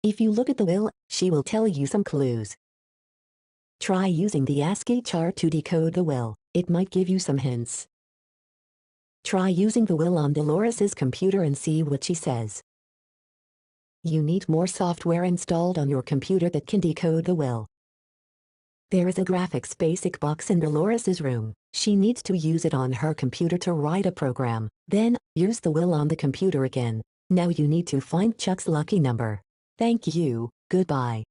If you look at the will, she will tell you some clues. Try using the ASCII chart to decode the will. It might give you some hints. Try using the will on Dolores's computer and see what she says. You need more software installed on your computer that can decode the will. There is a graphics basic box in Dolores's room. She needs to use it on her computer to write a program. Then, use the will on the computer again. Now you need to find Chuck's lucky number. Thank you, goodbye.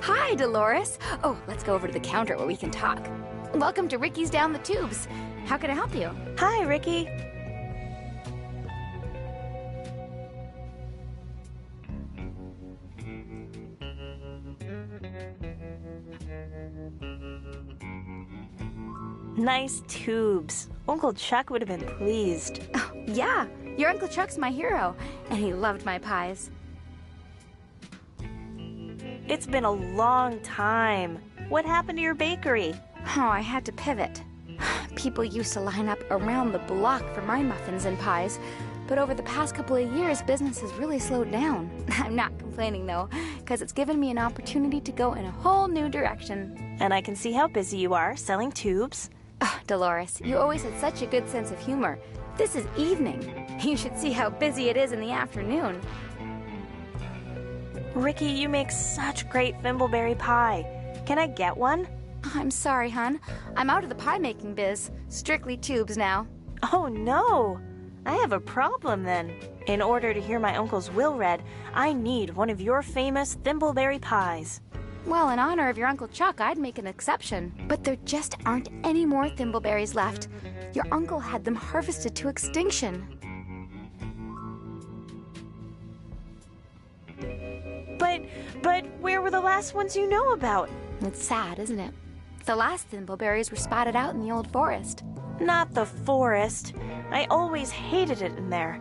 Hi, Dolores. Oh, let's go over to the counter where we can talk. Welcome to Ricky's Down the Tubes. How can I help you? Hi, Ricky. Nice tubes. Uncle Chuck would have been pleased. Oh, yeah. Your Uncle Chuck's my hero, and he loved my pies. It's been a long time. What happened to your bakery? Oh, I had to pivot. People used to line up around the block for my muffins and pies, but over the past couple of years, business has really slowed down. I'm not complaining, though, because it's given me an opportunity to go in a whole new direction. And I can see how busy you are selling tubes. Oh, Dolores, you always had such a good sense of humor. This is evening. You should see how busy it is in the afternoon. Ricky, you make such great thimbleberry pie. Can I get one? I'm sorry, hon. I'm out of the pie-making biz. Strictly tubes now. Oh, no. I have a problem then. In order to hear my uncle's will read, I need one of your famous thimbleberry pies. Well, in honor of your Uncle Chuck, I'd make an exception. But there just aren't any more thimbleberries left. Your uncle had them harvested to extinction. But where were the last ones you know about? It's sad, isn't it? The last thimbleberries were spotted out in the old forest. Not the forest. I always hated it in there.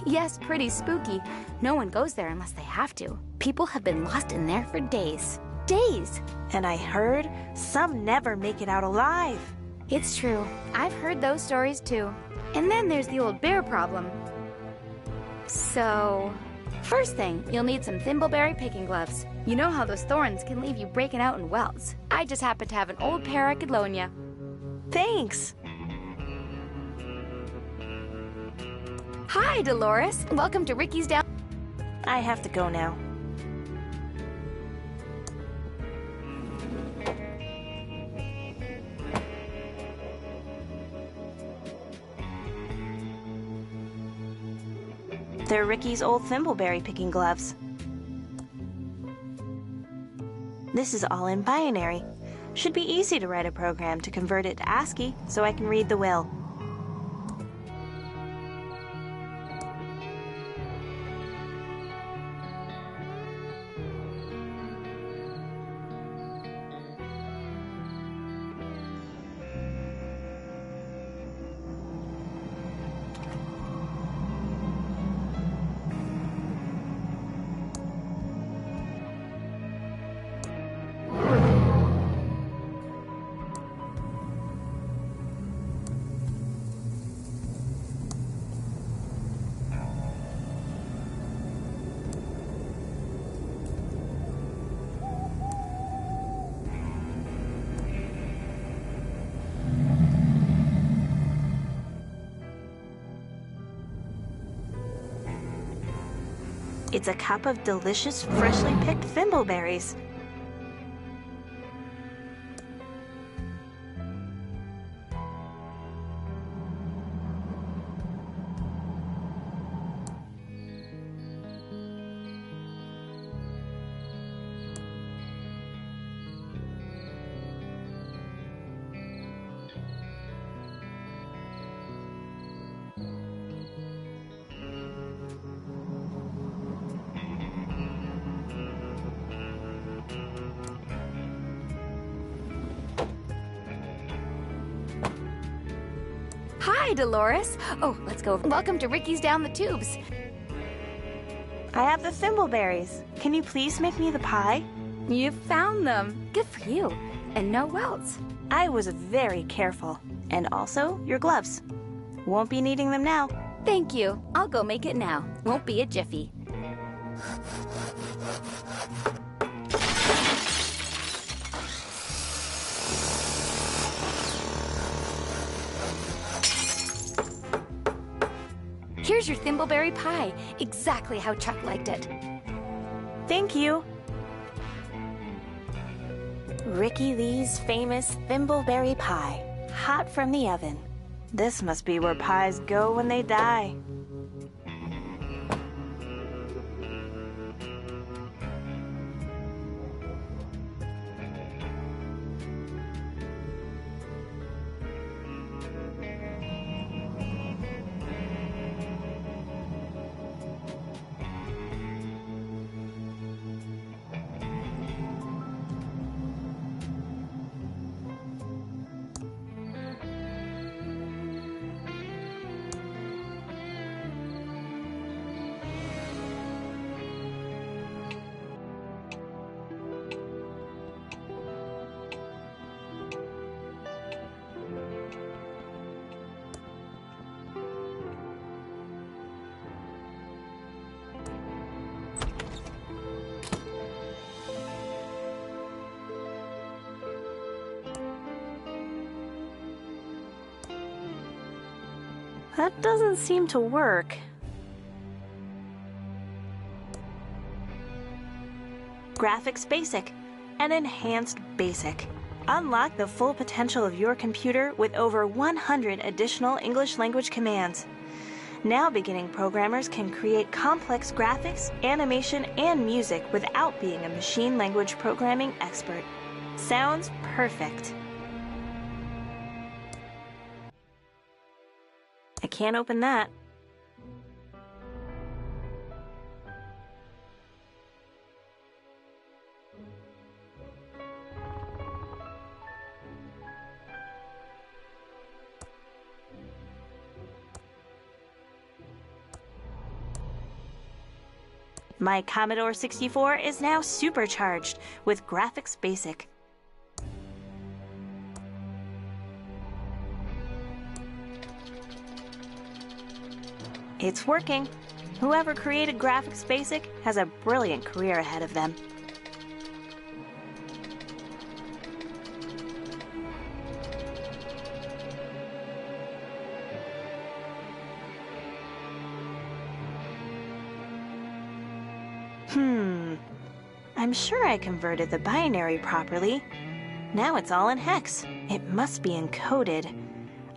Yes, pretty spooky. No one goes there unless they have to. People have been lost in there for days. Days! And I heard some never make it out alive. It's true. I've heard those stories too. And then there's the old bear problem. So, first thing, you'll need some thimbleberry picking gloves. You know how those thorns can leave you breaking out in welts. I just happen to have an old pair I could loan you. Thanks. Hi, Dolores. Welcome to Ricky's Down. I have to go now. They're Ricky's old thimbleberry picking gloves. This is all in binary. Should be easy to write a program to convert it to ASCII so I can read the will. It's a cup of delicious, freshly picked thimbleberries. Hi, Dolores. Oh, let's go. Welcome to Ricky's Down the Tubes. I have the thimbleberries. Can you please make me the pie? You found them. Good for you. And no welts. I was very careful. And also, your gloves. Won't be needing them now. Thank you. I'll go make it now. Won't be a jiffy. Here's your thimbleberry pie. Exactly how Chuck liked it. Thank you. Ricky Lee's famous thimbleberry pie. Hot from the oven. This must be where pies go when they die. That doesn't seem to work. Graphics Basic, an enhanced basic. Unlock the full potential of your computer with over 100 additional English language commands. Now beginning programmers can create complex graphics, animation, and music without being a machine language programming expert. Sounds perfect. I can't open that. My Commodore 64 is now supercharged with Graphics Basic. It's working. Whoever created Graphics Basic has a brilliant career ahead of them. I'm sure I converted the binary properly. Now it's all in hex. It must be encoded.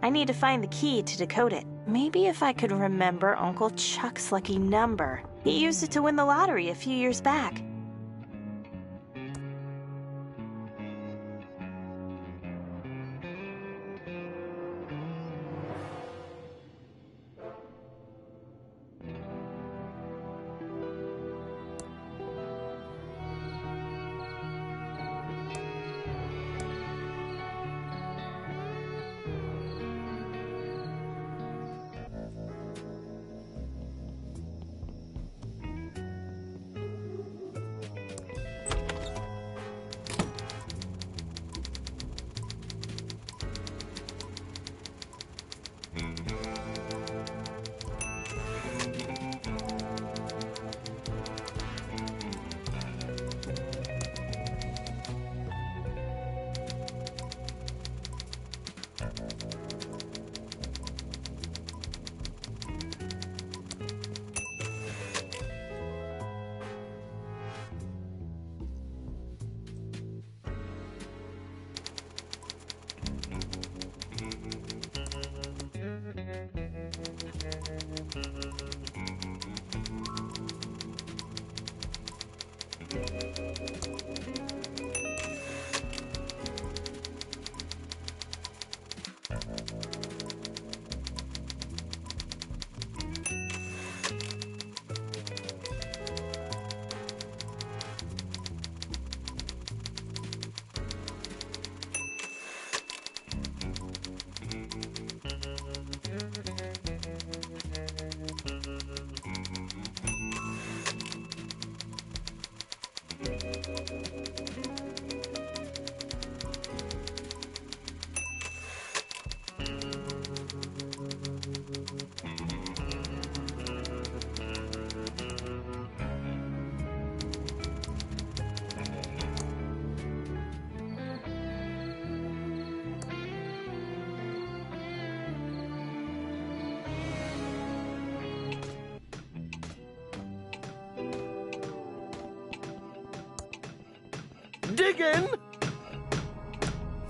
I need to find the key to decode it. Maybe if I could remember Uncle Chuck's lucky number. He used it to win the lottery a few years back. digging.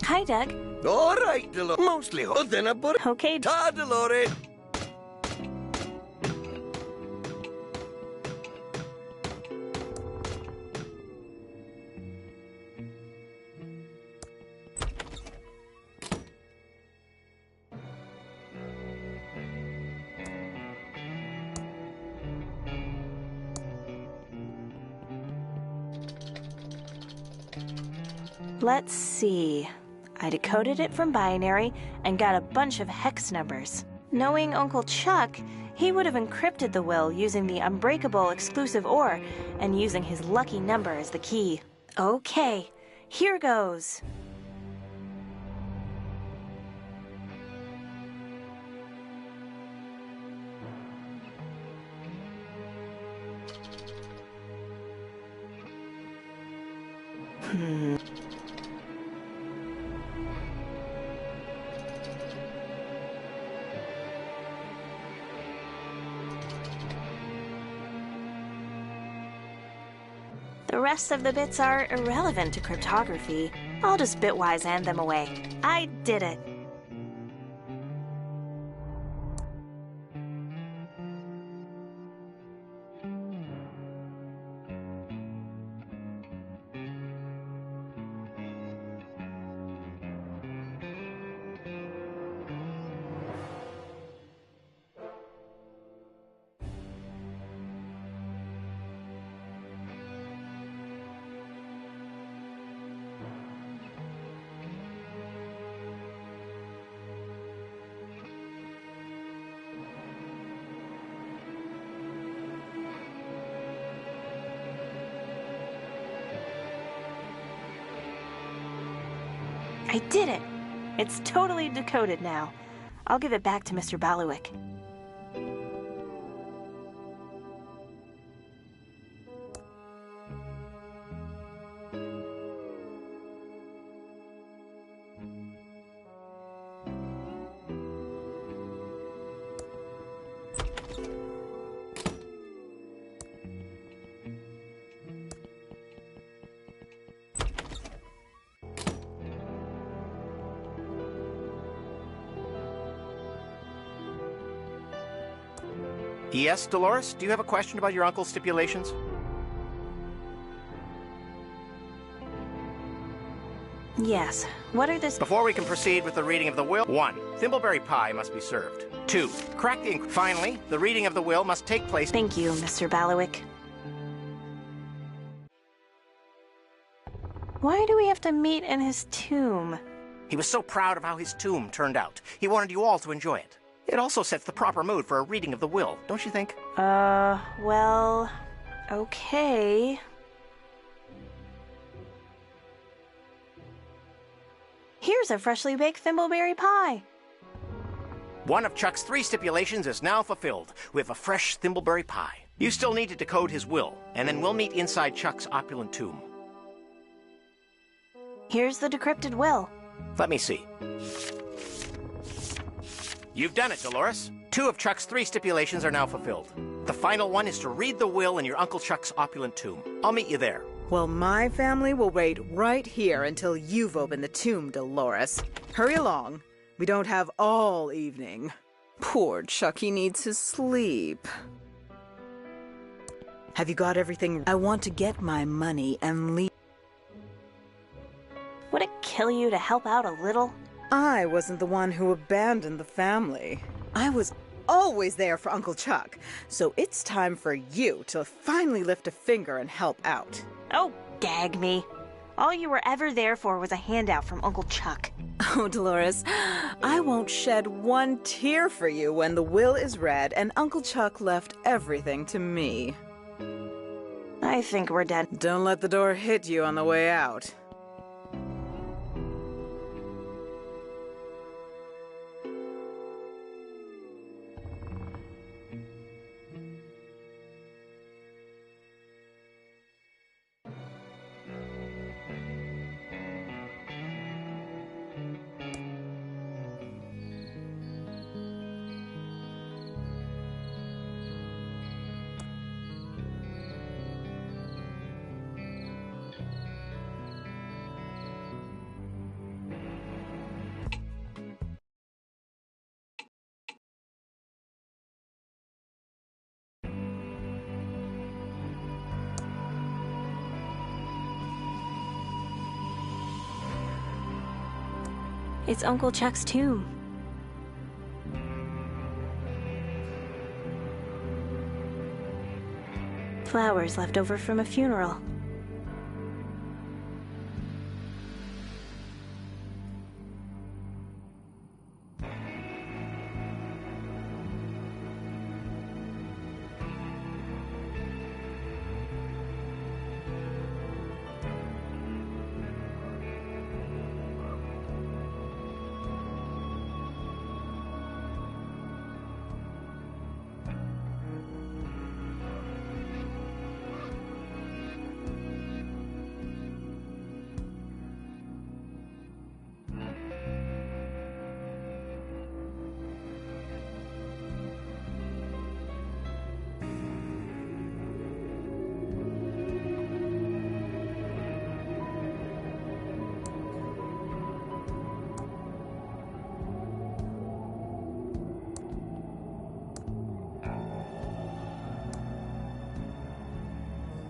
Hi, Doug. All right, Dolores. Mostly hot, then a bur... Okay. Ta, Dolores. Let's see. I decoded it from binary and got a bunch of hex numbers. Knowing Uncle Chuck, he would have encrypted the will using the unbreakable exclusive OR and using his lucky number as the key. Okay, here goes. The rest of the bits are irrelevant to cryptography. I'll just bitwise hand them away. I did it. I did it! It's totally decoded now. I'll give it back to Mr. Baluik. Yes, Dolores? Do you have a question about your uncle's stipulations? Yes. What are the... Before we can proceed with the reading of the will, 1. Thimbleberry pie must be served. 2. Crack the ink. Finally, the reading of the will must take place... Thank you, Mr. Baluik. Why do we have to meet in his tomb? He was so proud of how his tomb turned out. He wanted you all to enjoy it. It also sets the proper mood for a reading of the will, don't you think? Well... okay... Here's a freshly baked thimbleberry pie! One of Chuck's 3 stipulations is now fulfilled. We have a fresh thimbleberry pie. You still need to decode his will, and then we'll meet inside Chuck's opulent tomb. Here's the decrypted will. Let me see. You've done it, Dolores. 2 of Chuck's 3 stipulations are now fulfilled. The final one is to read the will in your Uncle Chuck's opulent tomb. I'll meet you there. Well, my family will wait right here until you've opened the tomb, Dolores. Hurry along. We don't have all evening. Poor Chucky needs his sleep. Have you got everything? I want to get my money and leave. Would it kill you to help out a little? I wasn't the one who abandoned the family. I was always there for Uncle Chuck, so it's time for you to finally lift a finger and help out. Oh, gag me. All you were ever there for was a handout from Uncle Chuck. Oh, Dolores, I won't shed one tear for you when the will is read and Uncle Chuck left everything to me. I think we're done. Don't let the door hit you on the way out. It's Uncle Chuck's tomb. Flowers left over from a funeral.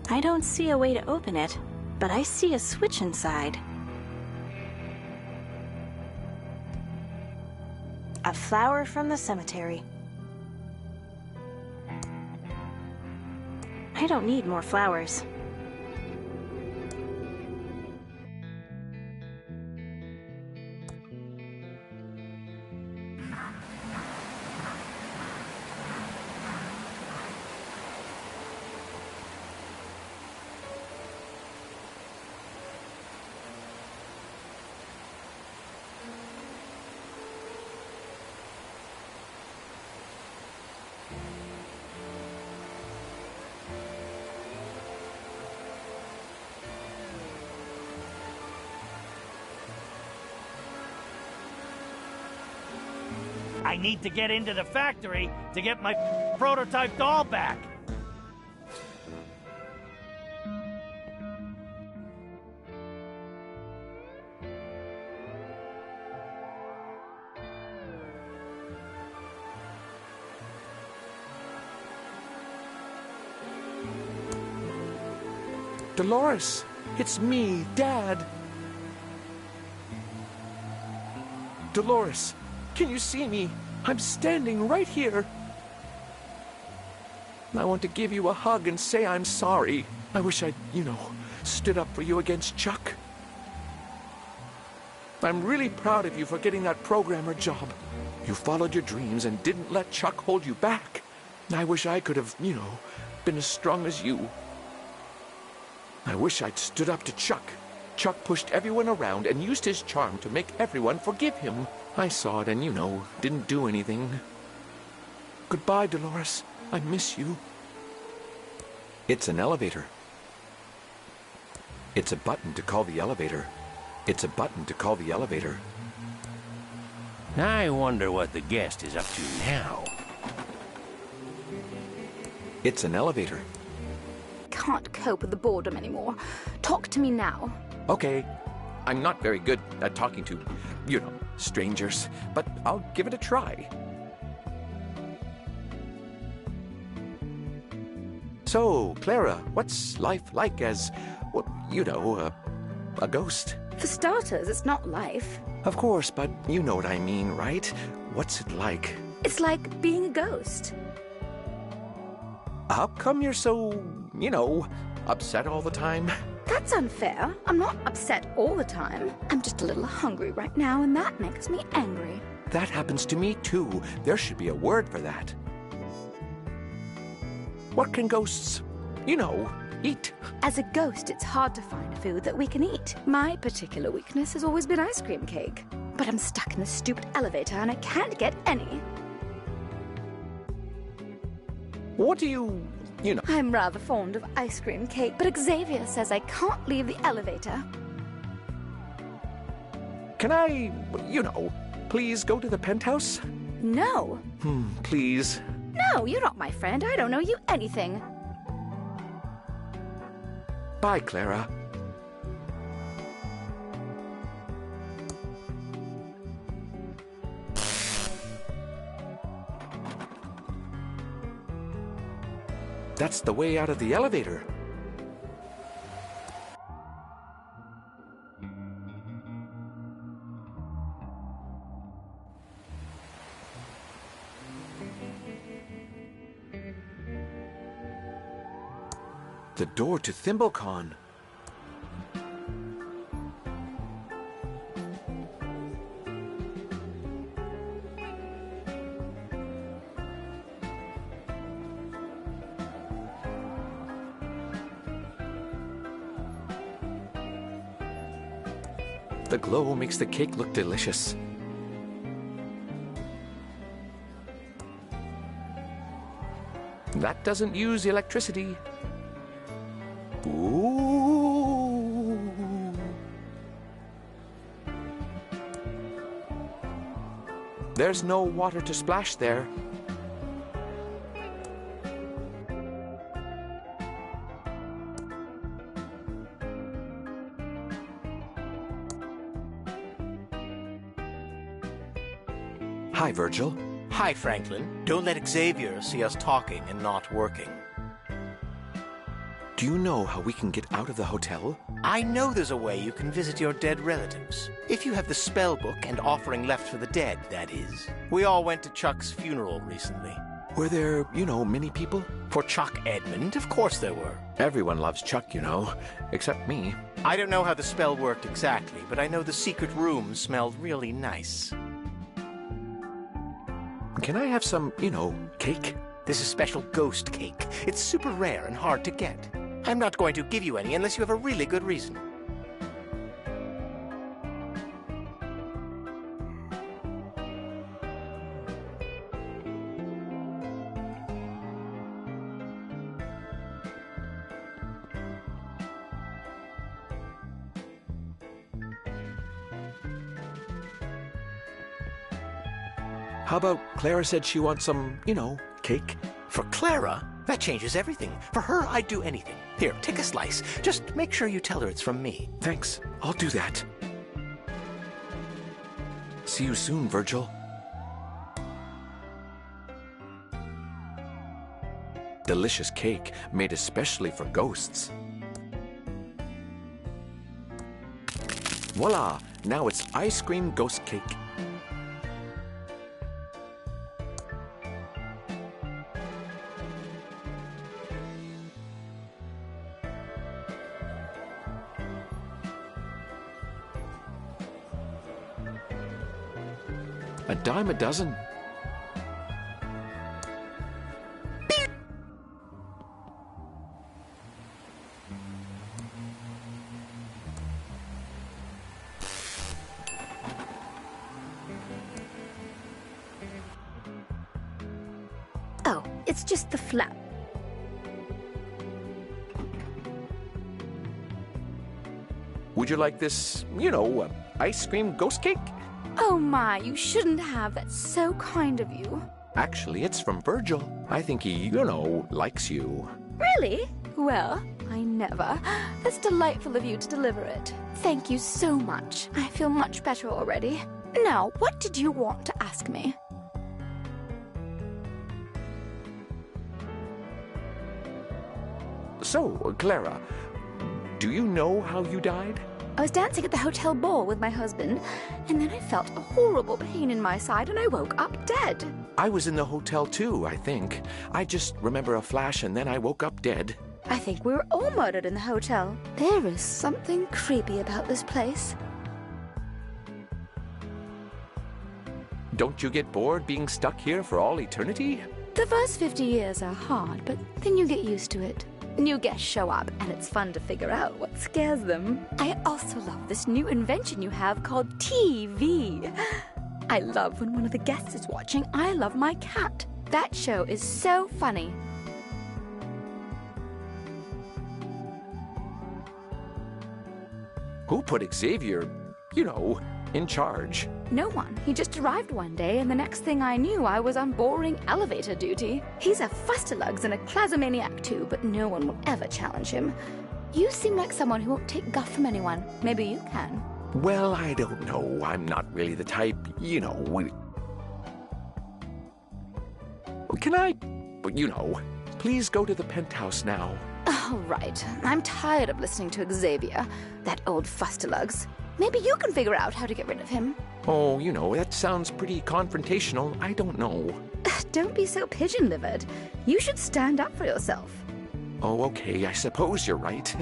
I don't see a way to open it, but I see a switch inside. A flower from the cemetery. I don't need more flowers. I need to get into the factory to get my prototype doll back. Dolores, it's me, Dad. Dolores, can you see me? I'm standing right here. I want to give you a hug and say I'm sorry. I wish I'd, stood up for you against Chuck. I'm really proud of you for getting that programmer job. You followed your dreams and didn't let Chuck hold you back. I wish I could have, been as strong as you. I wish I'd stood up to Chuck. Chuck pushed everyone around and used his charm to make everyone forgive him. I saw it and, didn't do anything. Goodbye, Dolores. I miss you. It's an elevator. It's a button to call the elevator. It's a button to call the elevator. I wonder what the guest is up to now. It's an elevator. Can't cope with the boredom anymore. Talk to me now. Okay. I'm not very good at talking to, strangers, but I'll give it a try. So, Clara, what's life like as, a ghost? For starters, it's not life. Of course, but you know what I mean, right? What's it like? It's like being a ghost. How come you're so, upset all the time? That's unfair. I'm not upset all the time. I'm just a little hungry right now, and that makes me angry. That happens to me, too. There should be a word for that. What can ghosts, eat? As a ghost, it's hard to find food that we can eat. My particular weakness has always been ice cream cake. But I'm stuck in this stupid elevator, and I can't get any. What do you... I'm rather fond of ice cream cake, but Xavier says I can't leave the elevator. Can I, please go to the penthouse? No. Please. No, you're not my friend. I don't know you anything. Bye, Clara. That's the way out of the elevator. The door to ThimbleCon. The glow makes the cake look delicious. That doesn't use electricity. Ooh. There's no water to splash there. Hi, Virgil. Hi, Franklin. Don't let Xavier see us talking and not working. Do you know how we can get out of the hotel? I know there's a way you can visit your dead relatives. If you have the spell book and offering left for the dead, that is. We all went to Chuck's funeral recently. Were there, many people? For Chuck Edmund, of course there were. Everyone loves Chuck, except me. I don't know how the spell worked exactly, but I know the secret room smelled really nice. Can I have some, cake? This is special ghost cake. It's super rare and hard to get. I'm not going to give you any unless you have a really good reason. How about Clara said she wants some, cake? For Clara, that changes everything. For her, I'd do anything. Here, take a slice. Just make sure you tell her it's from me. Thanks. I'll do that. See you soon, Virgil. Delicious cake made especially for ghosts. Voila! Now it's ice cream ghost cake. A dime a dozen. Oh, it's just the flap. Would you like this, ice cream ghost cake? Oh my, you shouldn't have. That's so kind of you. Actually, it's from Virgil. I think he, likes you. Really? Well, I never. That's delightful of you to deliver it. Thank you so much. I feel much better already. Now, what did you want to ask me? So, Clara, do you know how you died? I was dancing at the hotel ball with my husband, and then I felt a horrible pain in my side and I woke up dead. I was in the hotel too, I think. I just remember a flash and then I woke up dead. I think we were all murdered in the hotel. There is something creepy about this place. Don't you get bored being stuck here for all eternity? The first 50 years are hard, but then you get used to it. New guests show up, and it's fun to figure out what scares them. I also love this new invention you have called TV. I love when one of the guests is watching I Love My Cat. That show is so funny. Who put Xavier, in charge? No one. He just arrived one day, and the next thing I knew, I was on boring elevator duty. He's a fustalugs and a clazomaniac too, but no one will ever challenge him. You seem like someone who won't take guff from anyone. Maybe you can. Well, I don't know. I'm not really the type, Can I, please go to the penthouse now? All right. I'm tired of listening to Xavier, that old fustalugs. Maybe you can figure out how to get rid of him. Oh, that sounds pretty confrontational. I don't know. Don't be so pigeon-livered. You should stand up for yourself. Oh, okay, I suppose you're right.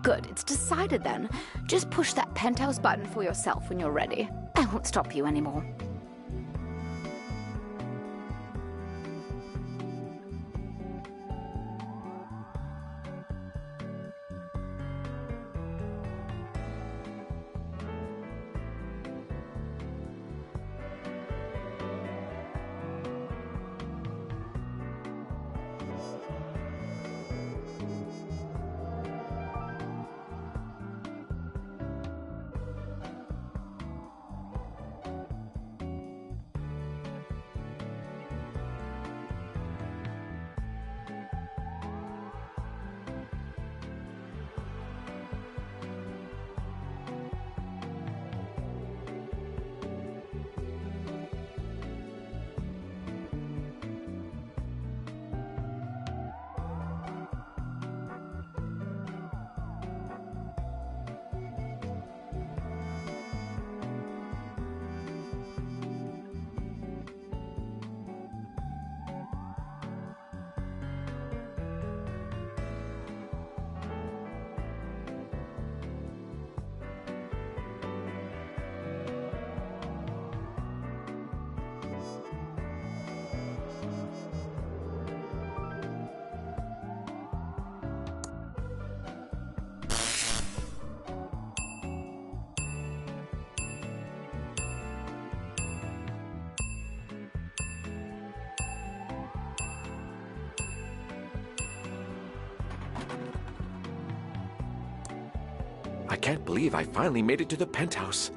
Good, it's decided then. Just push that penthouse button for yourself when you're ready. I won't stop you anymore. I can't believe I finally made it to the penthouse.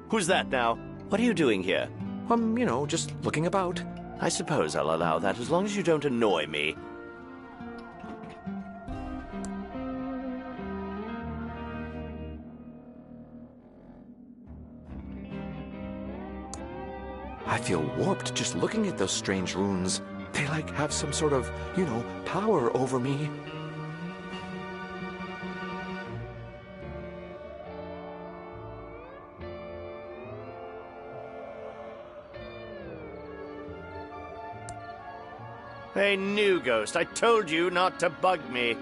Who's that now? What are you doing here? Just looking about. I suppose I'll allow that as long as you don't annoy me. I feel warped just looking at those strange runes. They have some sort of, power over me. Hey, new ghost, I told you not to bug me.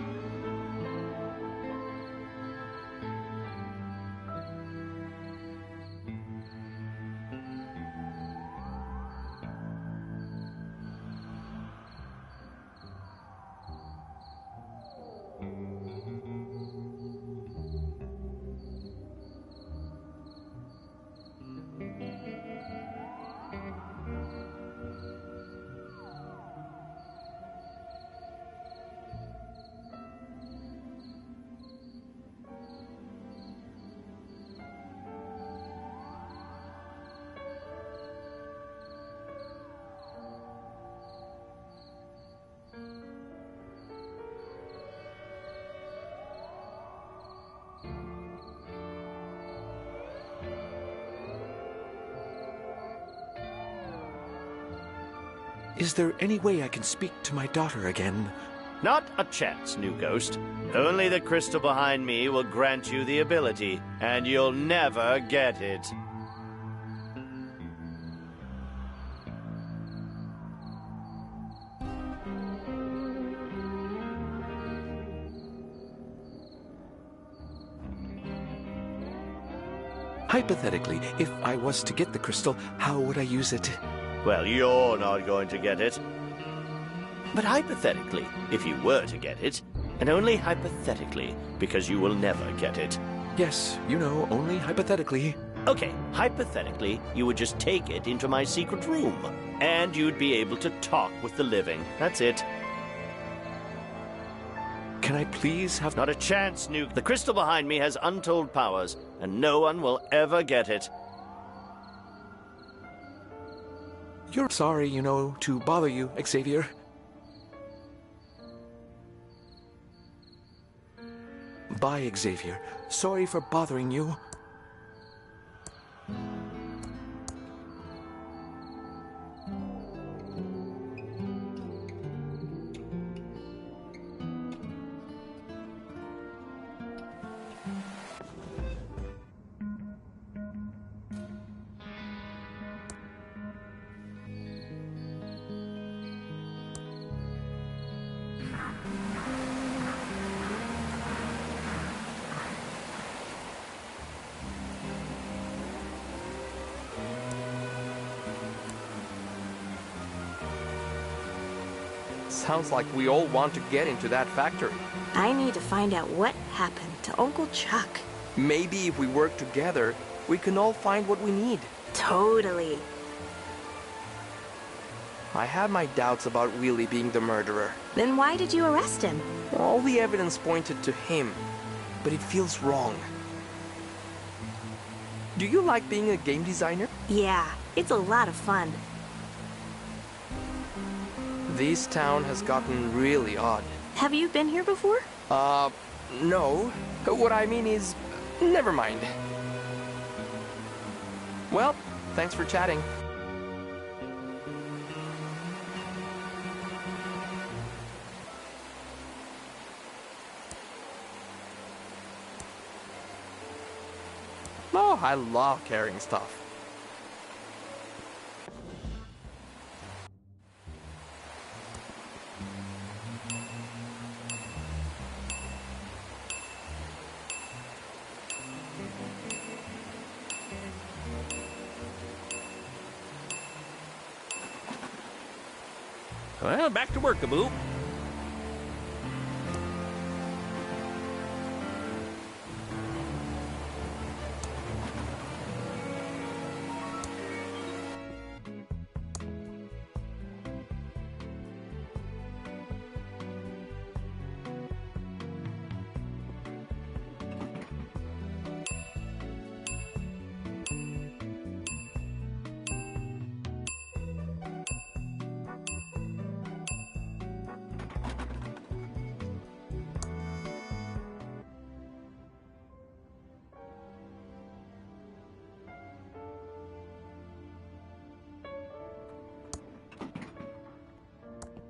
Is there any way I can speak to my daughter again? Not a chance, new ghost. Only the crystal behind me will grant you the ability, and you'll never get it. Hypothetically, if I was to get the crystal, how would I use it? Well, you're not going to get it. But hypothetically, if you were to get it, and only hypothetically, because you will never get it. Yes, only hypothetically. Okay, hypothetically, you would just take it into my secret room, and you'd be able to talk with the living. That's it. Can I please have... Not a chance, Nuke. The crystal behind me has untold powers, and no one will ever get it. You're sorry, to bother you, Xavier. Bye, Xavier. Sorry for bothering you. Sounds like we all want to get into that factory. I need to find out what happened to Uncle Chuck. Maybe if we work together, we can all find what we need. Totally. I had my doubts about Wheelie being the murderer. Then why did you arrest him? All the evidence pointed to him, but it feels wrong. Do you like being a game designer? Yeah, it's a lot of fun. This town has gotten really odd. Have you been here before? No. What I mean is, never mind. Well, thanks for chatting. Oh, I love carrying stuff. Well, back to work, Kaboo.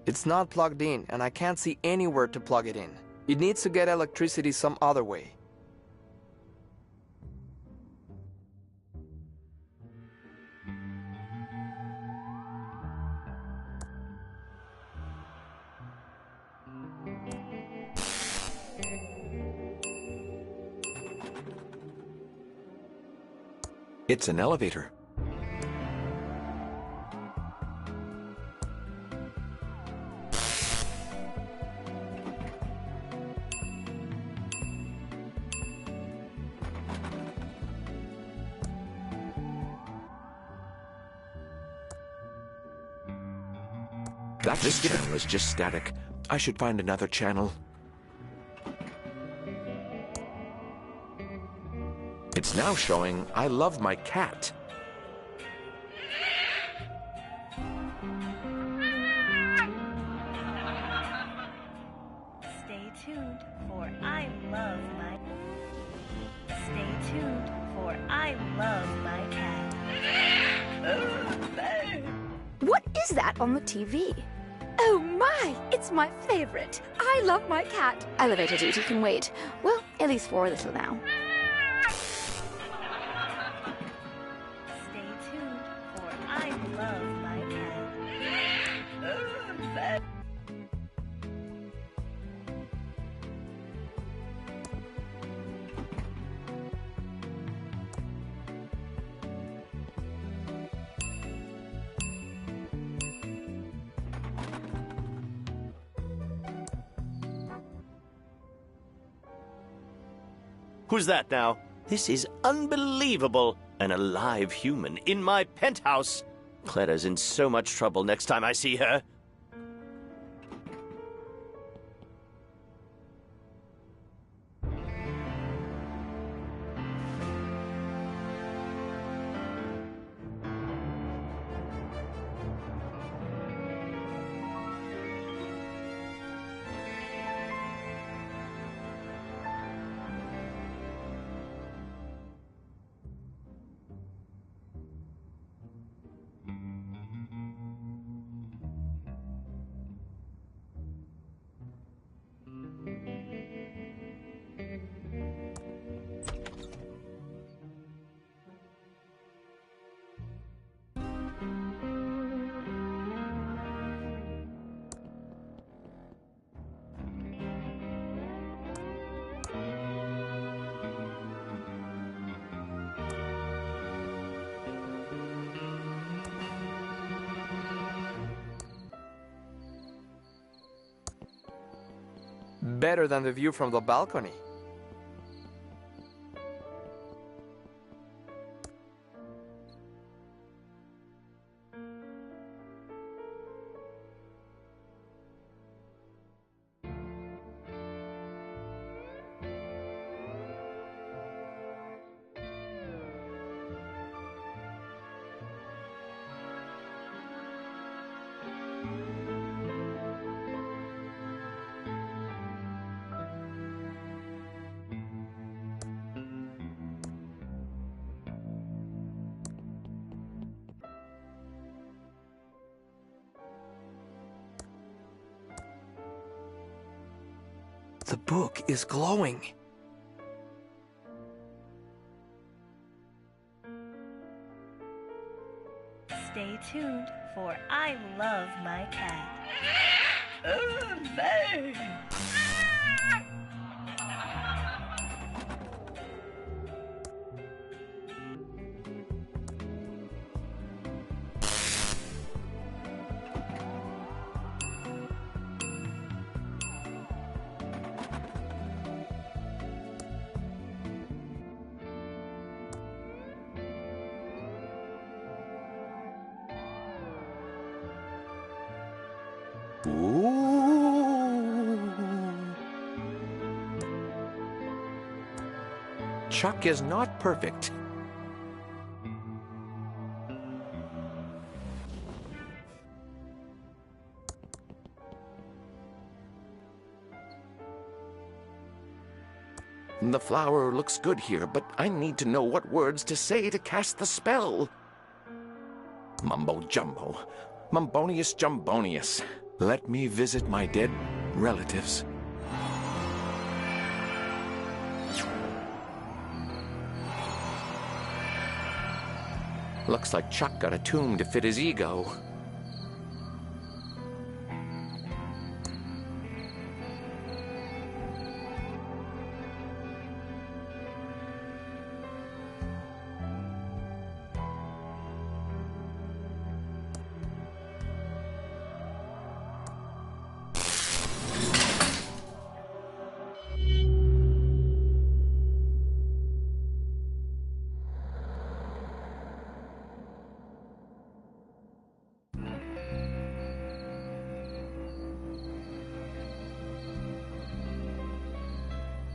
It's not plugged in, and I can't see anywhere to plug it in. It needs to get electricity some other way. It's an elevator. This channel is just static. I should find another channel. It's now showing I love my cat. Stay tuned for I love my... Stay tuned for I love my cat. What is that on the TV? Oh my, it's my favorite. I love my cat. Elevator duty can wait. Well, at least for a little now. Stay tuned for I love my cat. Who's that now? This is unbelievable. An alive human in my penthouse. Clara's in so much trouble next time I see her. Better than the view from the balcony. The book is glowing. Stay tuned, for I love my cat. Ooh. Chuck is not perfect. The flower looks good here, but I need to know what words to say to cast the spell. Mumbo jumbo. Mumbonius jumbonius. Let me visit my dead relatives. Looks like Chuck got a tomb to fit his ego.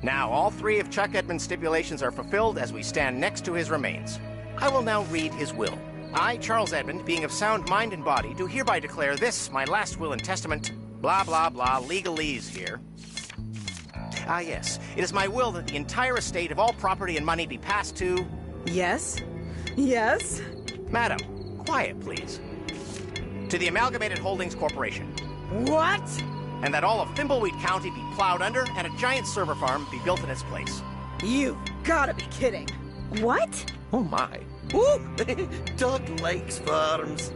Now, all three of Chuck Edmund's stipulations are fulfilled as we stand next to his remains. I will now read his will. I, Charles Edmund, being of sound mind and body, do hereby declare this, my last will and testament, blah, blah, blah, legalese here. Ah, yes. It is my will that the entire estate of all property and money be passed to... Yes? Yes? Madam, quiet, please. To the Amalgamated Holdings Corporation. What? And that all of Thimbleweed County be plowed under and a giant server farm be built in its place. You've gotta be kidding. What? Oh my. Ooh, Doug likes farms.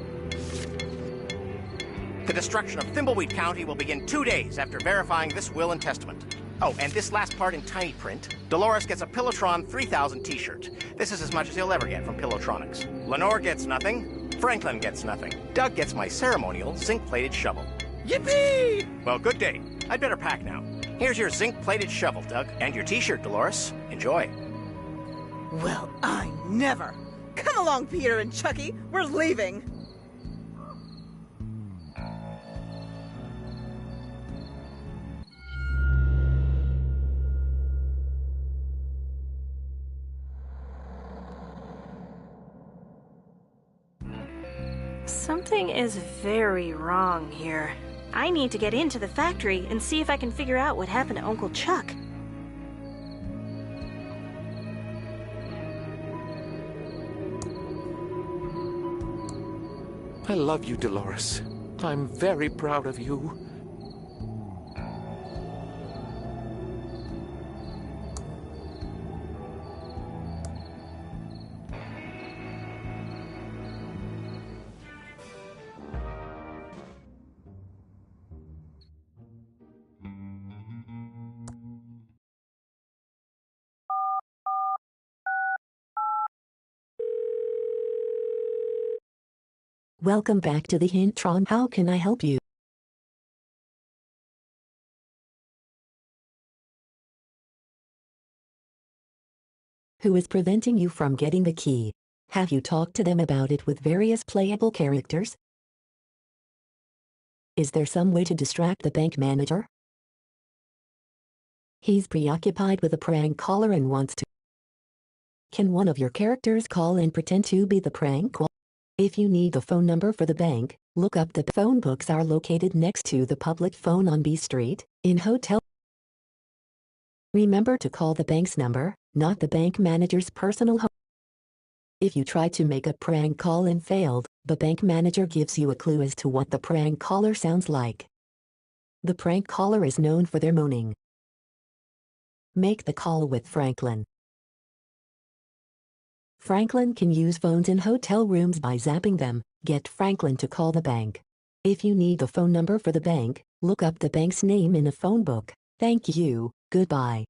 The destruction of Thimbleweed County will begin 2 days after verifying this will and testament. Oh, and this last part in tiny print. Dolores gets a Pillowtron 3000 t-shirt. This is as much as he'll ever get from Pillowtronics. Lenore gets nothing. Franklin gets nothing. Doug gets my ceremonial zinc-plated shovel. Yippee! Well, good day. I'd better pack now. Here's your zinc-plated shovel, Doug, and your t-shirt, Dolores. Enjoy. Well, I never. Come along, Peter and Chucky. We're leaving. Something is very wrong here. I need to get into the factory and see if I can figure out what happened to Uncle Chuck. I love you, Dolores. I'm very proud of you. Welcome back to the Hintron. How can I help you? Who is preventing you from getting the key? Have you talked to them about it with various playable characters? Is there some way to distract the bank manager? He's preoccupied with a prank caller and wants to. Can one of your characters call and pretend to be the prank caller? If you need the phone number for the bank, look up the phone books are located next to the public phone on B Street, in hotel. Remember to call the bank's number, not the bank manager's personal home. If you try to make a prank call and failed, the bank manager gives you a clue as to what the prank caller sounds like. The prank caller is known for their moaning. Make the call with Franklin. Franklin can use phones in hotel rooms by zapping them. Get Franklin to call the bank. If you need the phone number for the bank, look up the bank's name in a phone book. Thank you. Goodbye.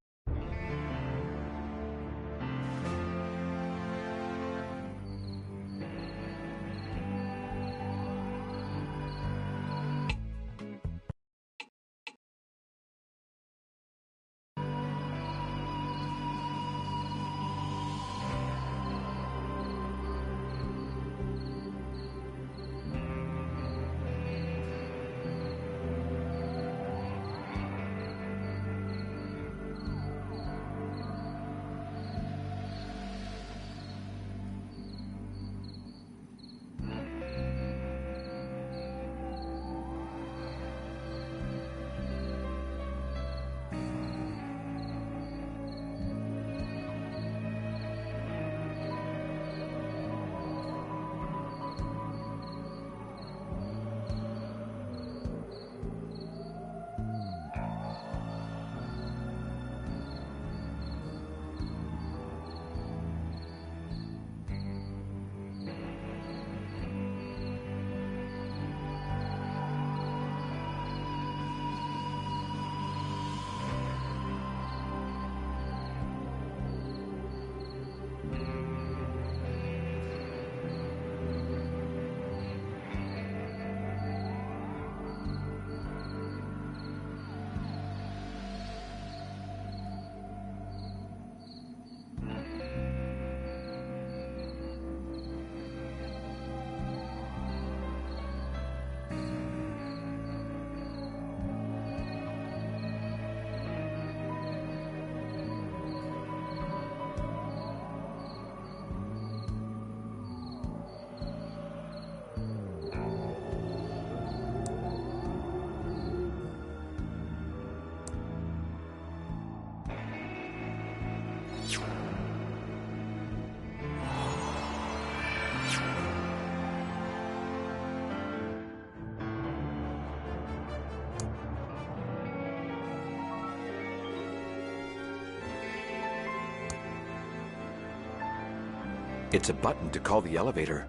It's a button to call the elevator.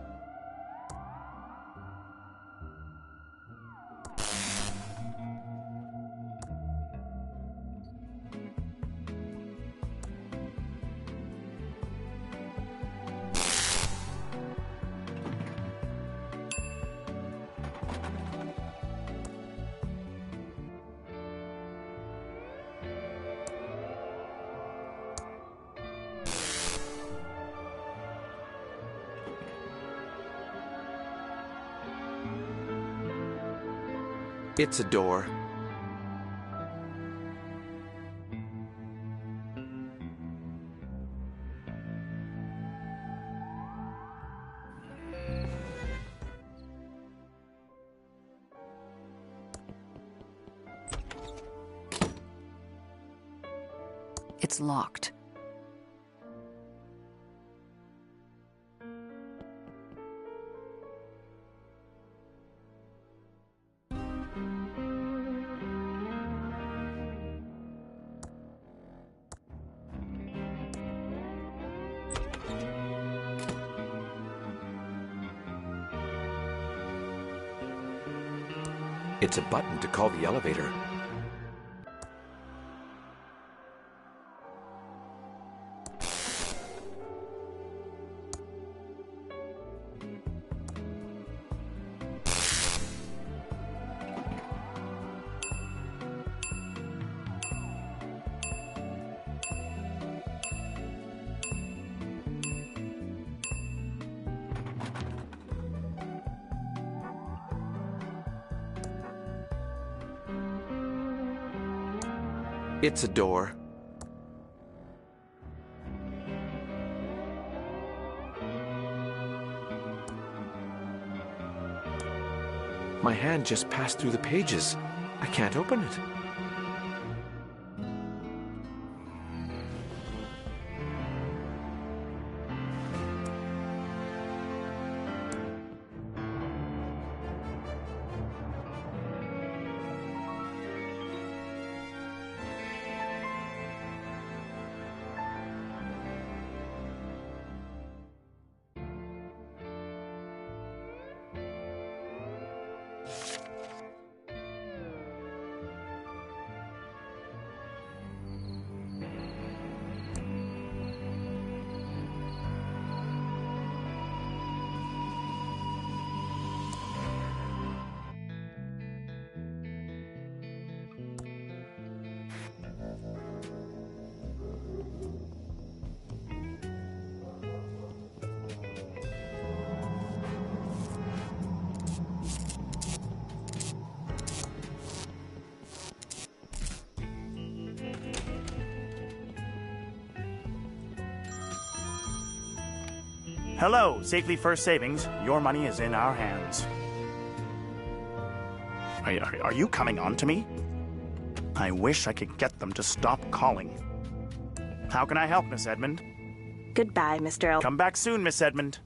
It's a door. It's locked. It's a button to call the elevator. It's a door. My hand just passed through the pages. I can't open it. Hello, Safely First Savings. Your money is in our hands. Are you coming on to me? I wish I could get them to stop calling. How can I help, Miss Edmund? Goodbye, Mr. El. Come back soon, Miss Edmund.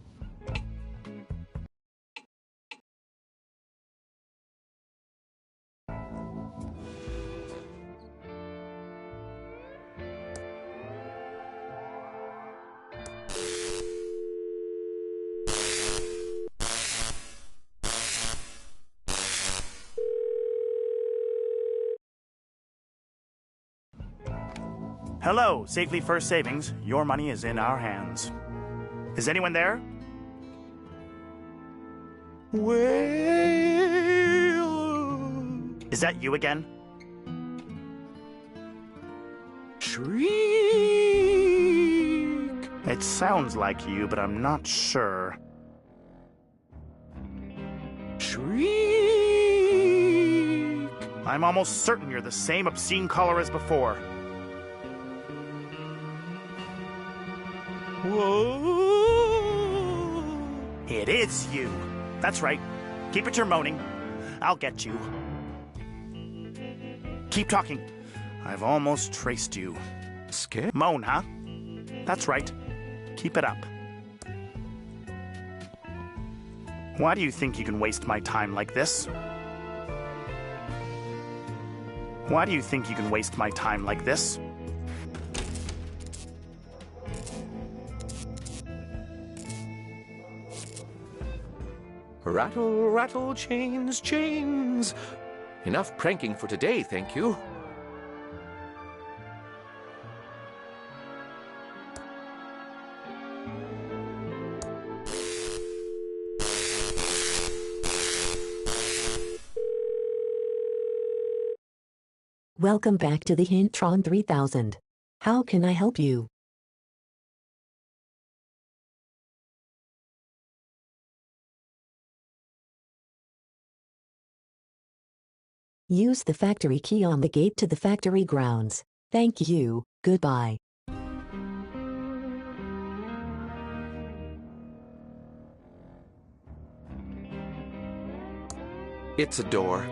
Hello, Safely First Savings. Your money is in our hands. Is anyone there? Well... Is that you again? Shriek! It sounds like you, but I'm not sure. Shriek! I'm almost certain you're the same obscene caller as before. Whoa! It is you. That's right. Keep it your moaning. I'll get you. Keep talking. I've almost traced you. Scared? Moan, huh? That's right. Keep it up. Why do you think you can waste my time like this? Why do you think you can waste my time like this? Rattle, rattle, chains, chains. Enough pranking for today, thank you. Welcome back to the Hintron 3000. How can I help you? Use the factory key on the gate to the factory grounds. Thank you, goodbye. It's a door.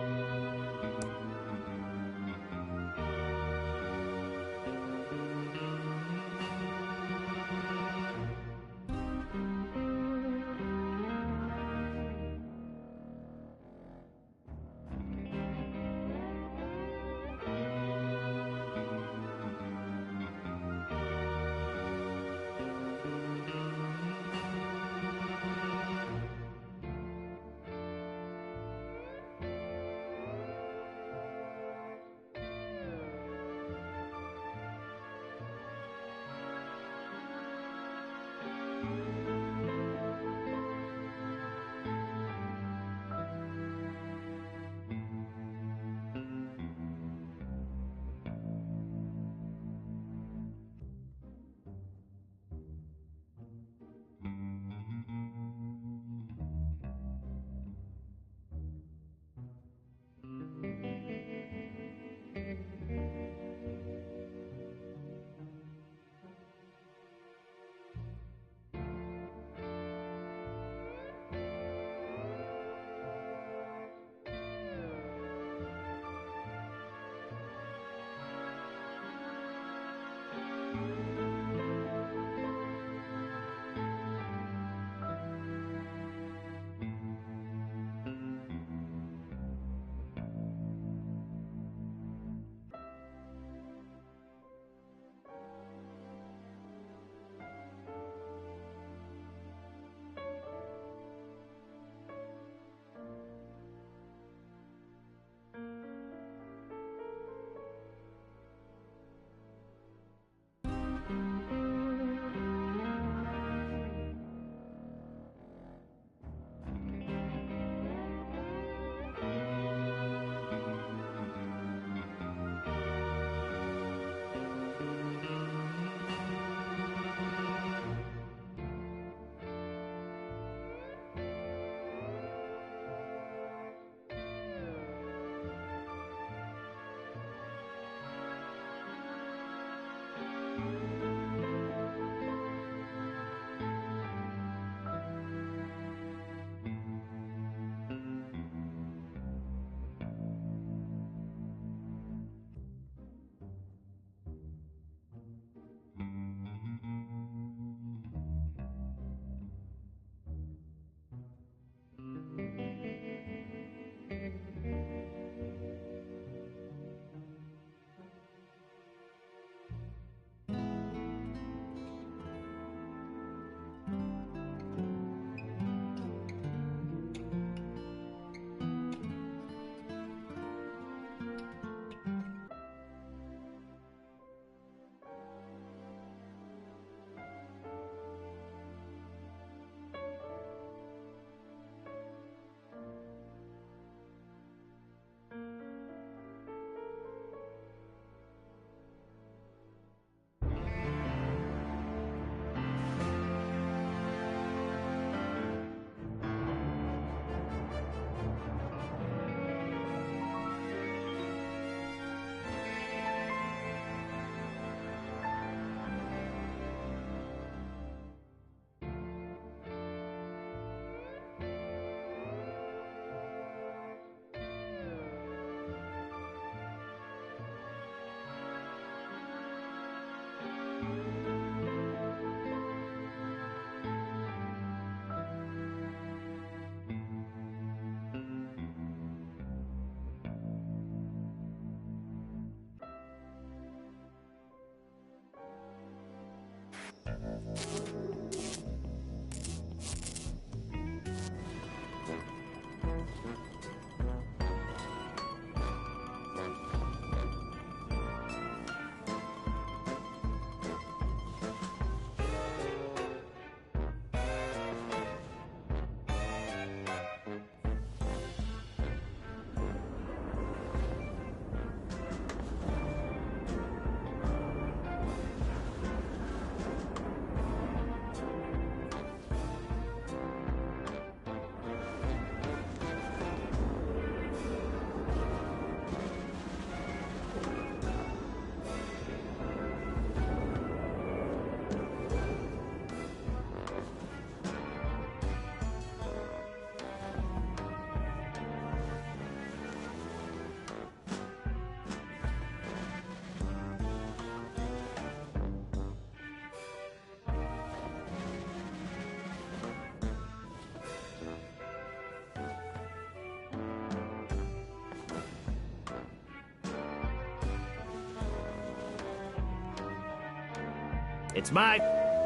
It's my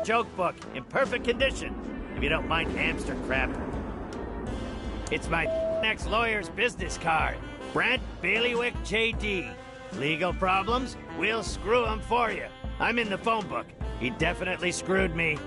joke book, in perfect condition, if you don't mind hamster crap. It's my ex-lawyer's business card. Brent Bailiwick J.D. Legal problems? We'll screw him for you. I'm in the phone book. He definitely screwed me.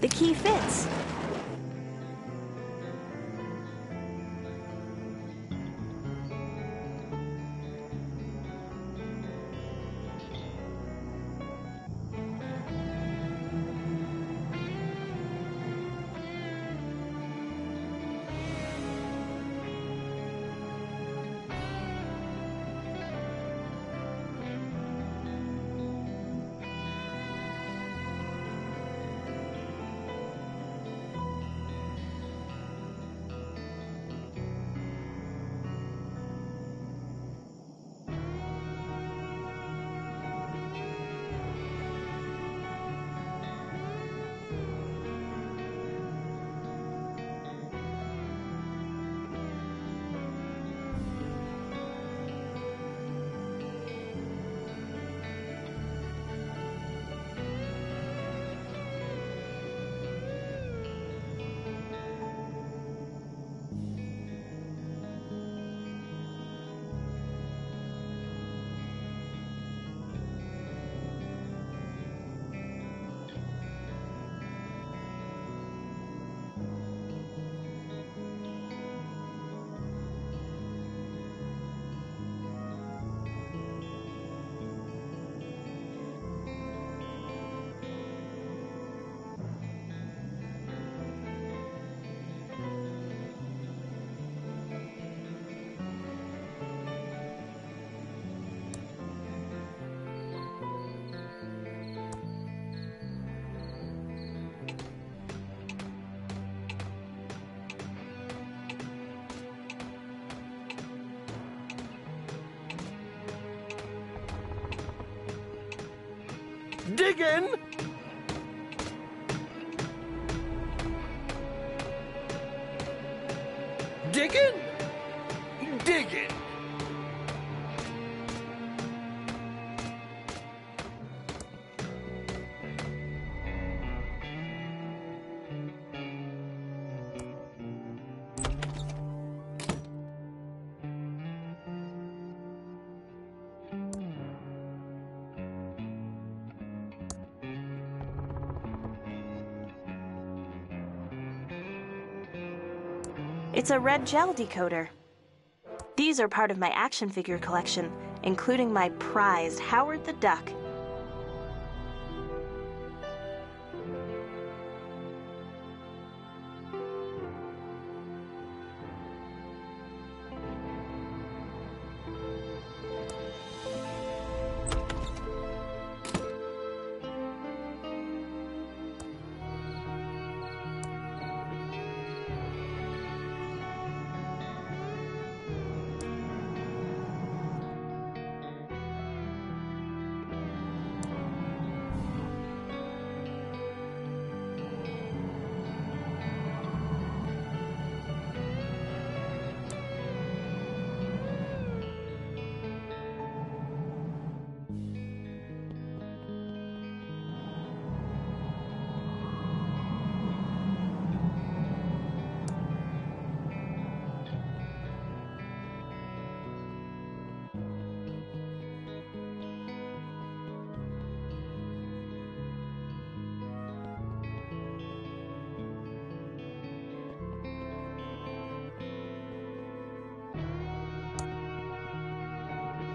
The key fits. Diggin'! Diggin'! Diggin'! It's a red gel decoder. These are part of my action figure collection, including my prized Howard the Duck.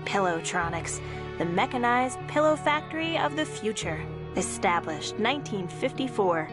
Pillowtronics, the mechanized pillow factory of the future. Established 1954.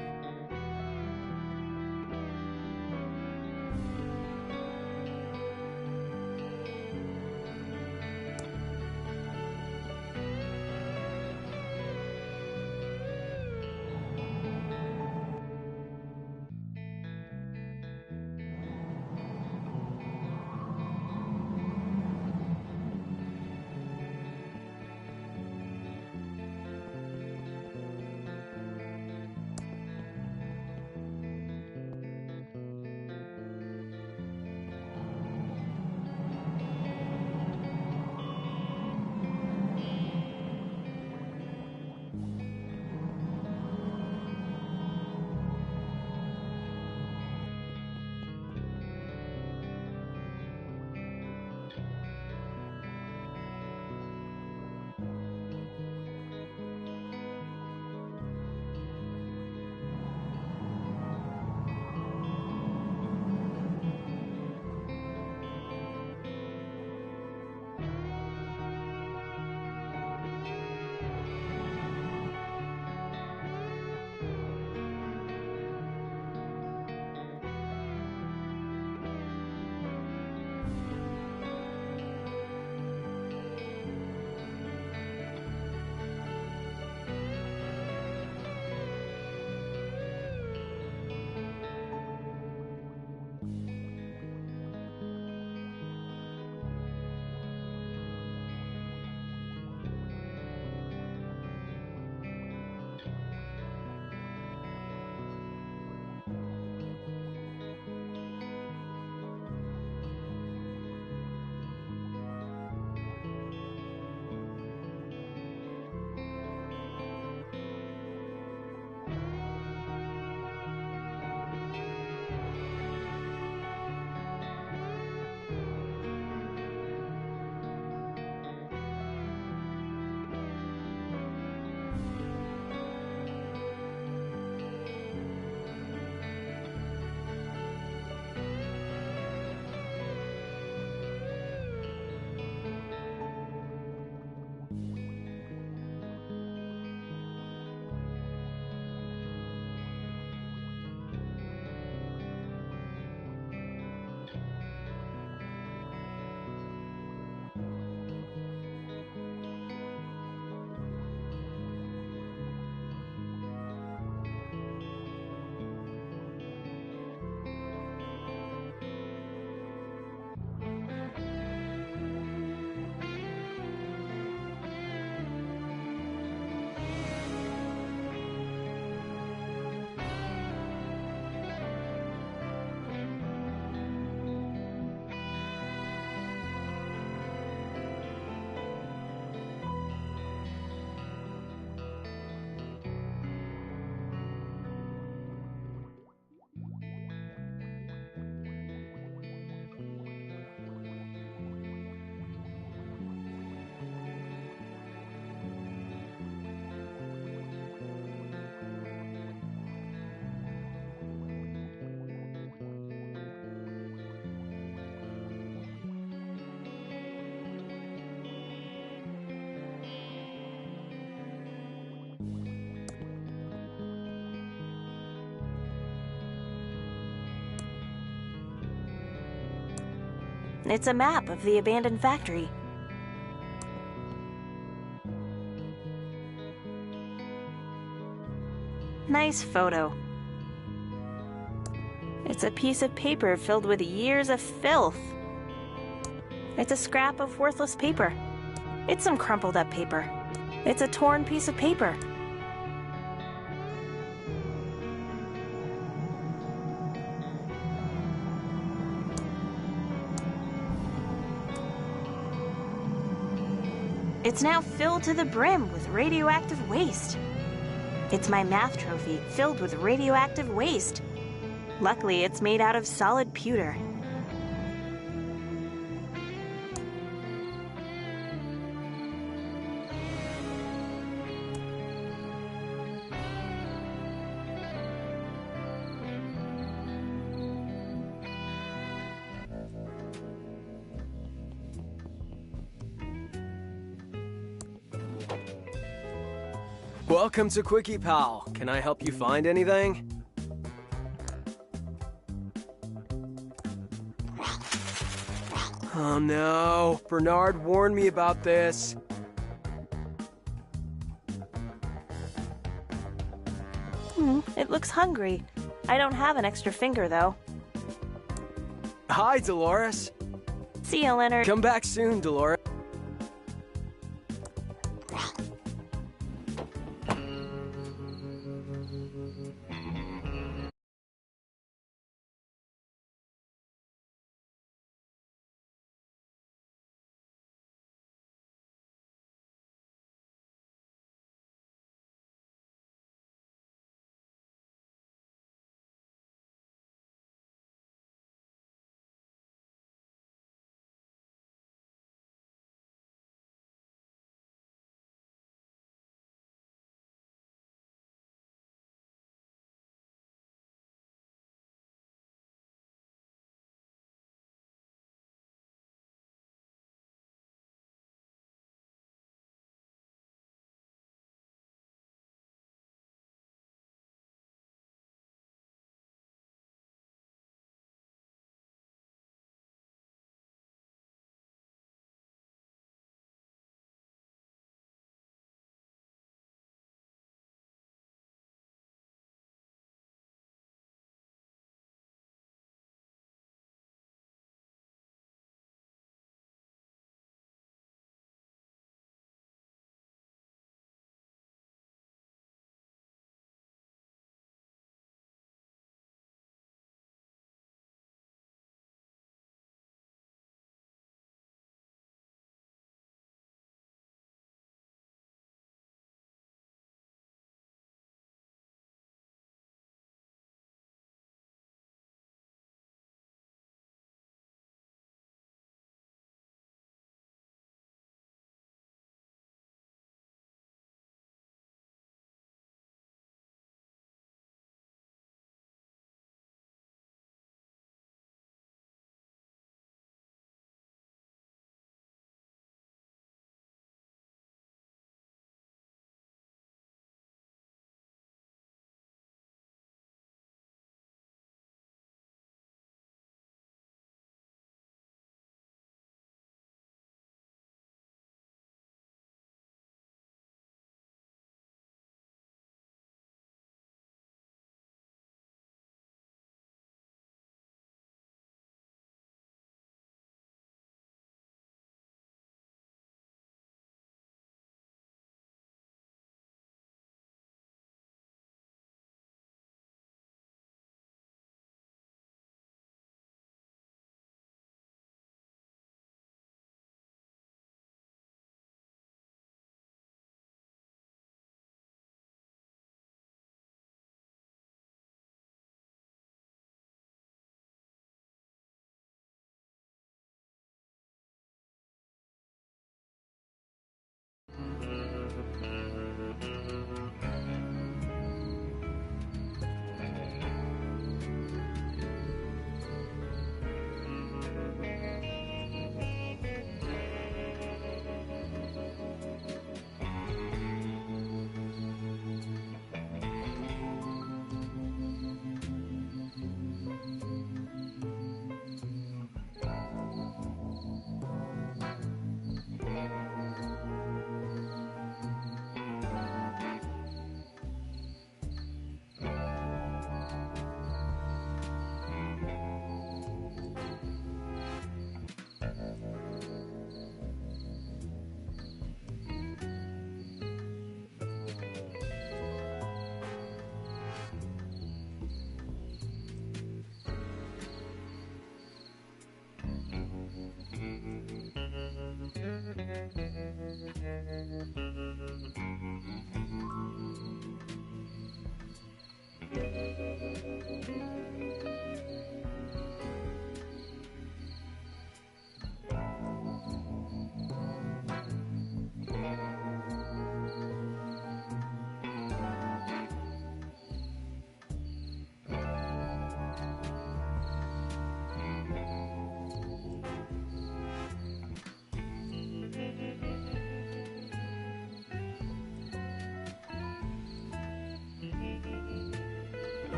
It's a map of the abandoned factory. Nice photo. It's a piece of paper filled with years of filth. It's a scrap of worthless paper. It's some crumpled up paper. It's a torn piece of paper. It's now filled to the brim with radioactive waste. It's my math trophy filled with radioactive waste. Luckily, it's made out of solid pewter. Welcome to Quickie Pal. Can I help you find anything? Oh no, Bernard warned me about this. It looks hungry. I don't have an extra finger, though. Hi, Dolores. See you, Leonard. Come back soon, Dolores.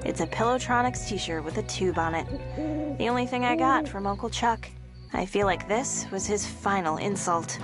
It's a Pillowtronics t-shirt with a tube on it. The only thing I got from Uncle Chuck. I feel like this was his final insult.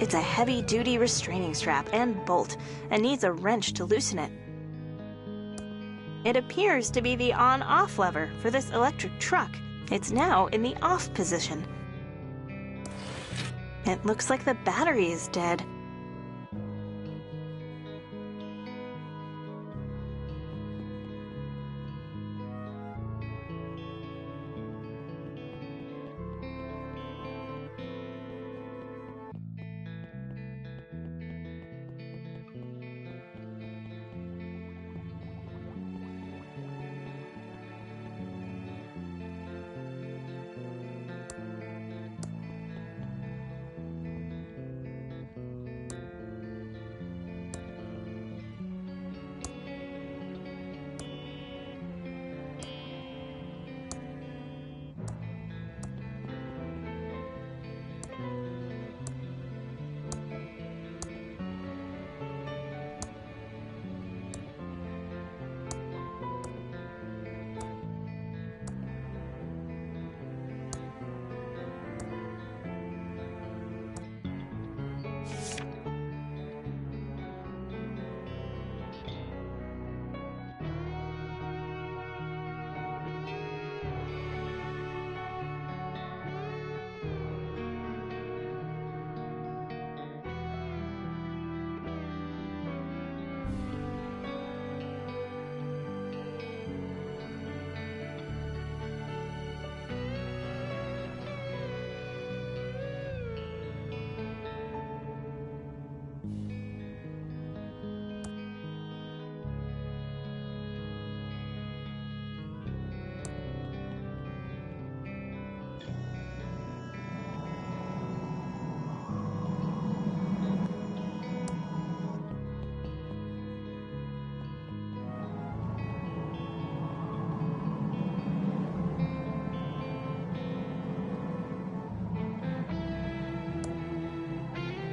It's a heavy-duty restraining strap and bolt, and needs a wrench to loosen it. It appears to be the on-off lever for this electric truck. It's now in the off position. It looks like the battery is dead.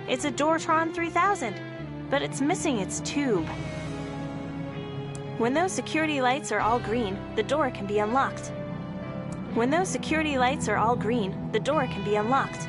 It's a Doortron 3000, but it's missing its tube. When those security lights are all green, the door can be unlocked. When those security lights are all green, the door can be unlocked.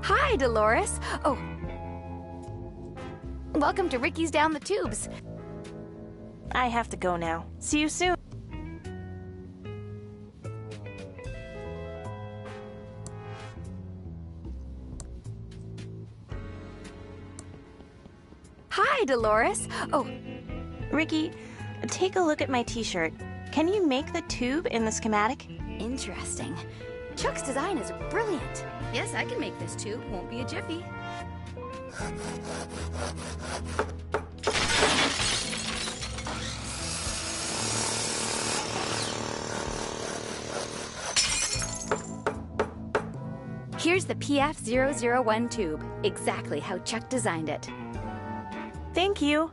Hi, Dolores. Oh. Welcome to Ricky's Down the Tubes. I have to go now. See you soon. Hi, Dolores. Oh. Ricky, take a look at my t-shirt. Can you make the tube in the schematic? Interesting. Chuck's design is brilliant. Yes, I can make this tube. Won't be a jiffy. Here's the PF001 tube. Exactly how Chuck designed it. Thank you.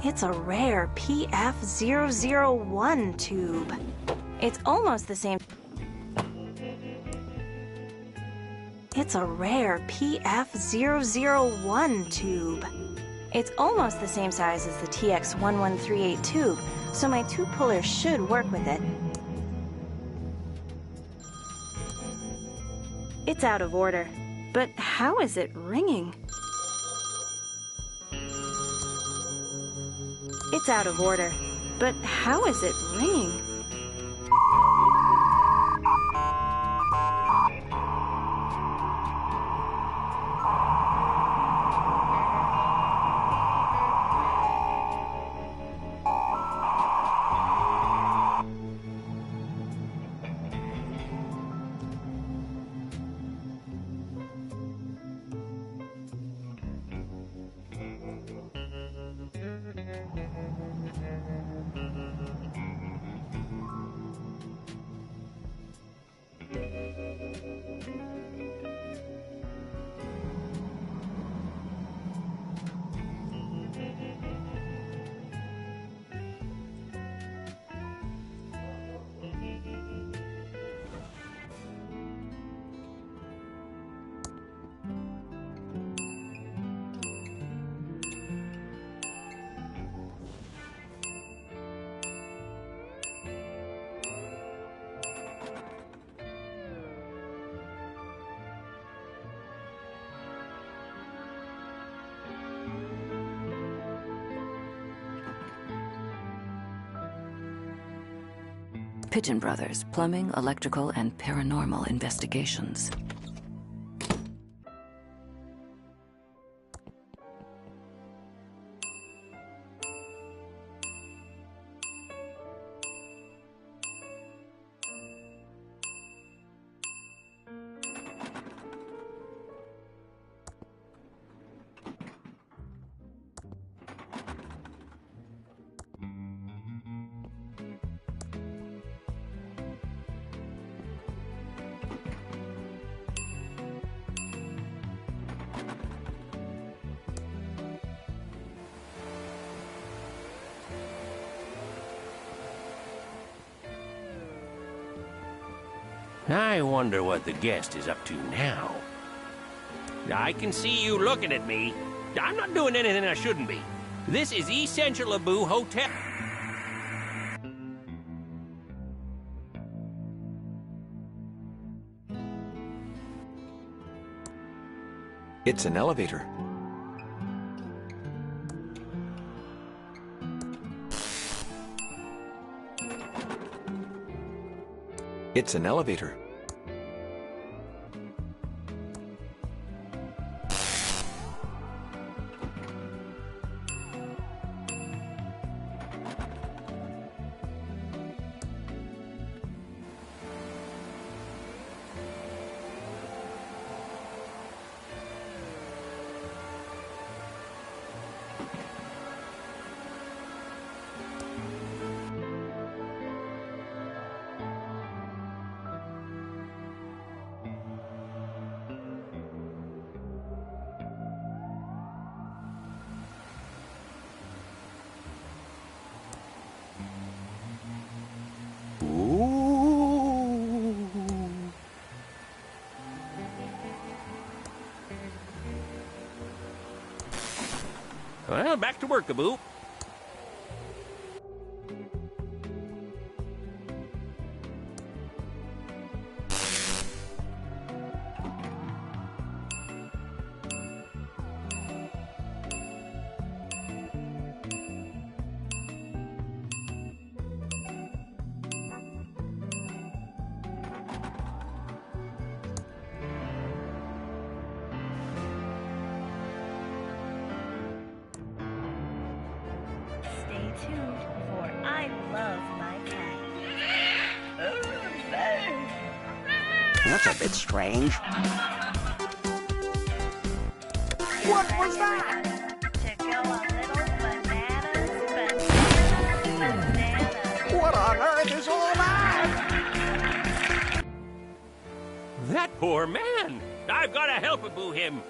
It's a rare PF001 tube. It's almost the same. It's a rare PF001 tube. It's almost the same size as the TX1138 tube, so my tube puller should work with it. It's out of order, but how is it ringing? It's out of order, but how is it ringing? Pigeon Brothers, Plumbing, Electrical, and Paranormal Investigations. I wonder what the guest is up to now. I can see you looking at me. I'm not doing anything I shouldn't be. This is Essential Abu Hotel. It's an elevator. It's an elevator. Well, back to work, Abu. Stay tuned for I love my cat. That's a bit strange. What was that? To go a little bananas. What on earth is all that? That poor man! I've got to help-a-boo him.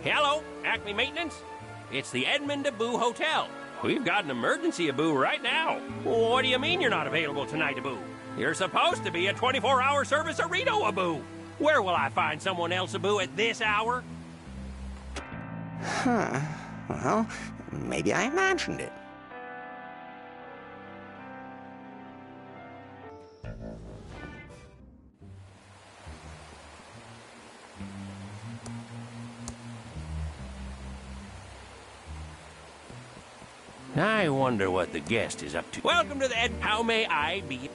Hello, Acme Maintenance? It's the Edmund Aboo Hotel. We've got an emergency Aboo right now. What do you mean you're not available tonight, Aboo? You're supposed to be a 24-hour service Arito Aboo. Where will I find someone else Aboo at this hour? Huh. Well, maybe I imagined it. I wonder what the guest is up to. Welcome to the Ed. How may I be?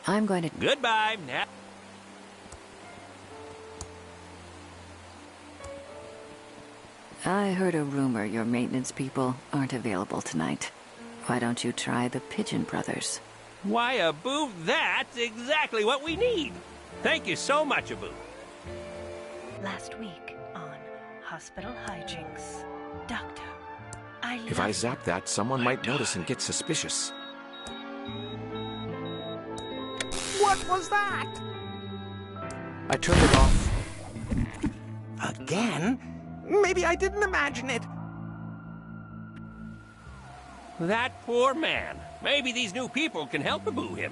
I'm going to... Goodbye. Now. I heard a rumor your maintenance people aren't available tonight. Why don't you try the Pigeon Brothers? Why, Aboo, that's exactly what we need. Thank you so much, Aboo. Last week on Hospital Hijinks. Doctor, If I zap that, someone might notice and get suspicious. What was that? I turned it off. Again? Maybe I didn't imagine it. That poor man. Maybe these new people can help Aboo him.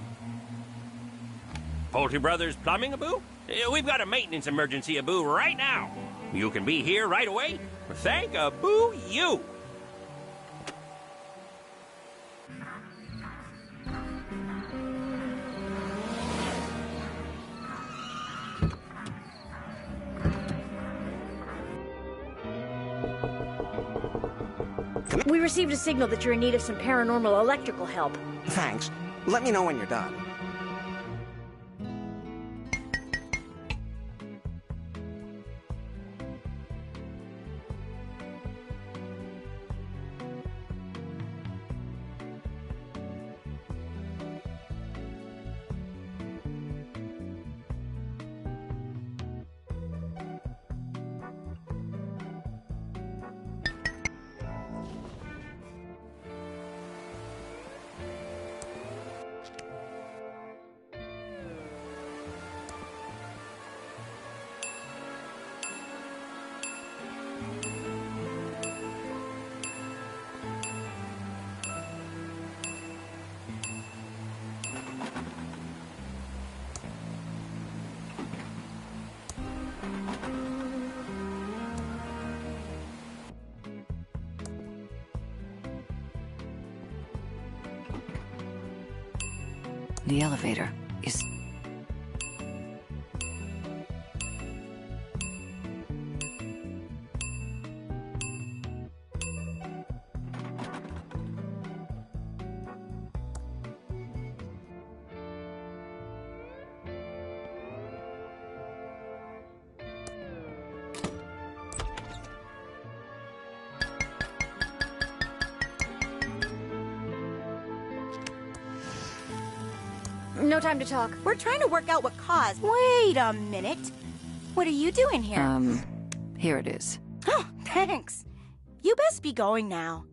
Poultry Brothers Plumbing, Aboo? We've got a maintenance emergency, Aboo, right now. You can be here right away. Thank Aboo you. We received a signal that you're in need of some paranormal electrical help. Thanks. Let me know when you're done. The elevator is... No time to talk. We're trying to work out what caused. Wait a minute. What are you doing here? Here it is. Oh, thanks. You best be going now.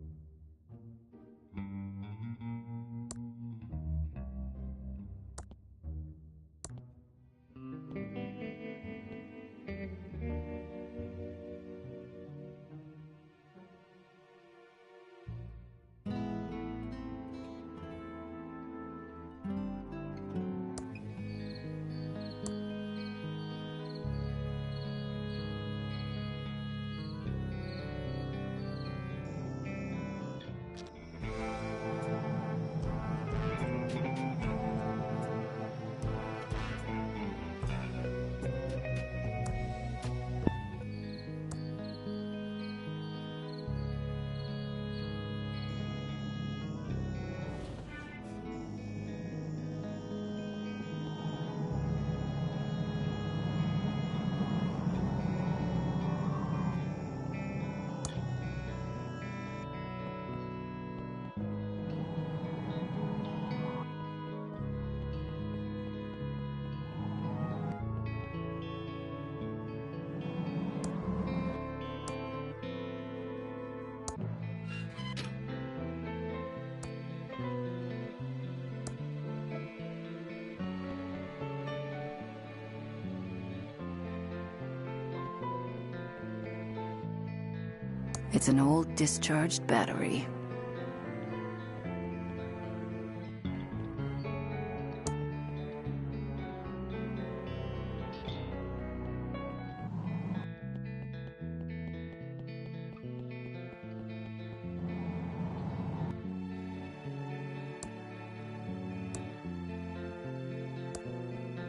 It's an old discharged battery.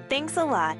Thanks a lot.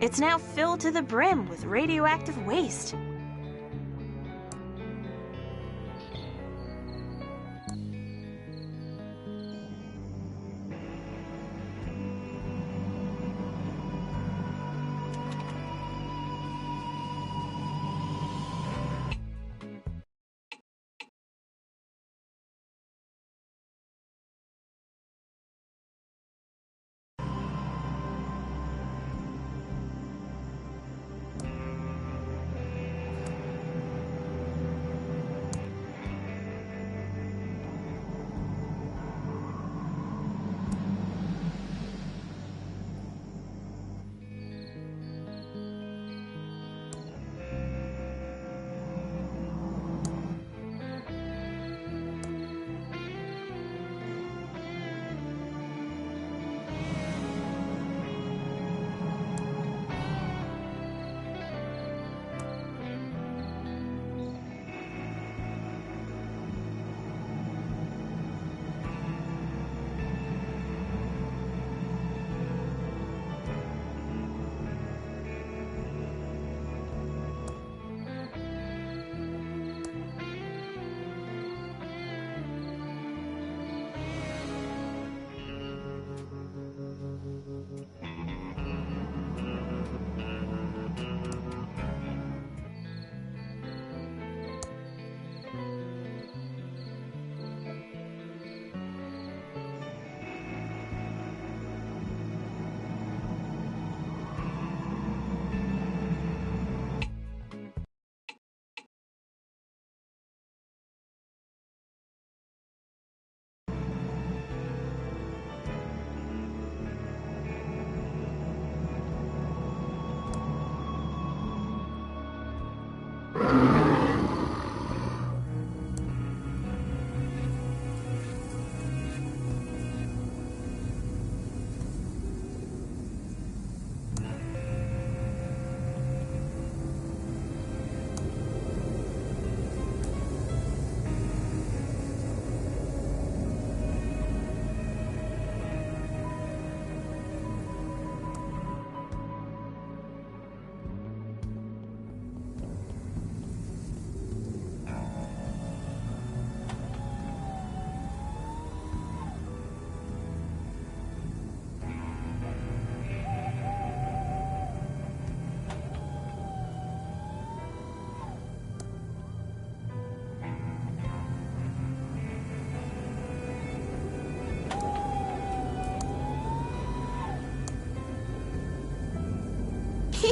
It's now filled to the brim with radioactive waste.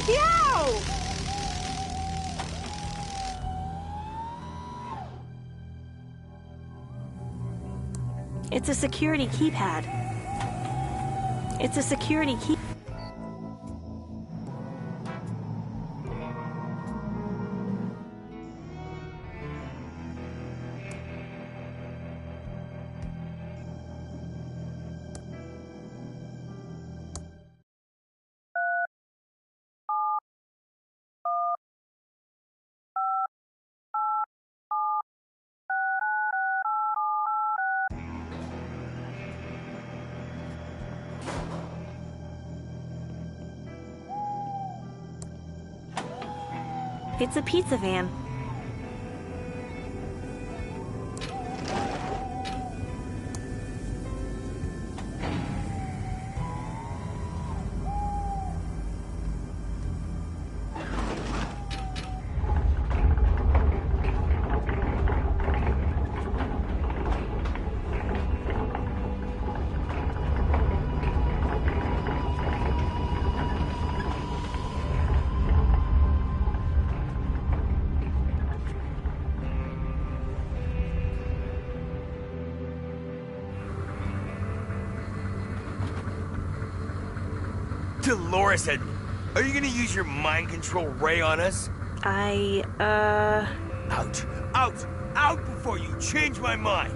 Yo! It's a security keypad. It's a security key. It's a pizza van. Dolores Edmund, are you gonna use your mind control ray on us? Out! Out! Out before you change my mind!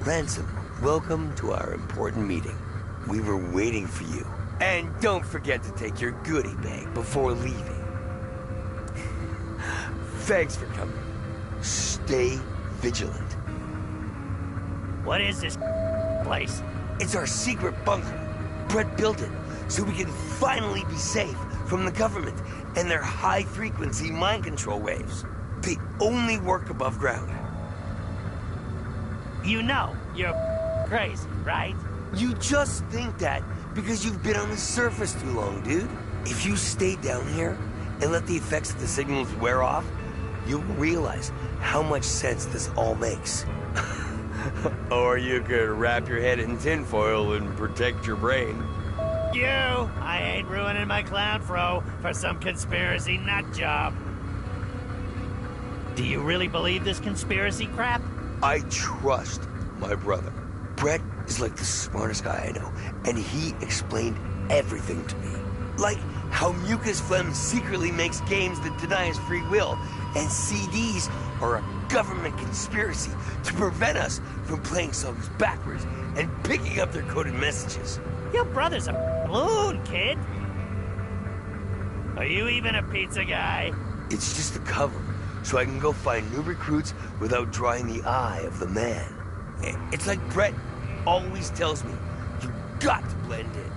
Ransom, welcome to our important meeting. We were waiting for you. And don't forget to take your goodie bag before leaving. Thanks for coming. Stay vigilant. What is this place? It's our secret bunker. Brett built it so we can finally be safe from the government and their high-frequency mind control waves. They only work above ground. You know, you're crazy, right? You just think that because you've been on the surface too long, dude. If you stay down here and let the effects of the signals wear off, you'll realize how much sense this all makes. Or you could wrap your head in tinfoil and protect your brain. You! I ain't ruining my clown fro for some conspiracy nut job. Do you really believe this conspiracy crap? I trust my brother. Brett is like the smartest guy I know, and he explained everything to me. Like how mucus phlegm secretly makes games that deny us free will, and CDs are a government conspiracy to prevent us from playing songs backwards and picking up their coded messages. Your brother's a loon, kid. Are you even a pizza guy? It's just a cover, so I can go find new recruits without drawing the eye of the man. It's like Brett always tells me, you got to blend in.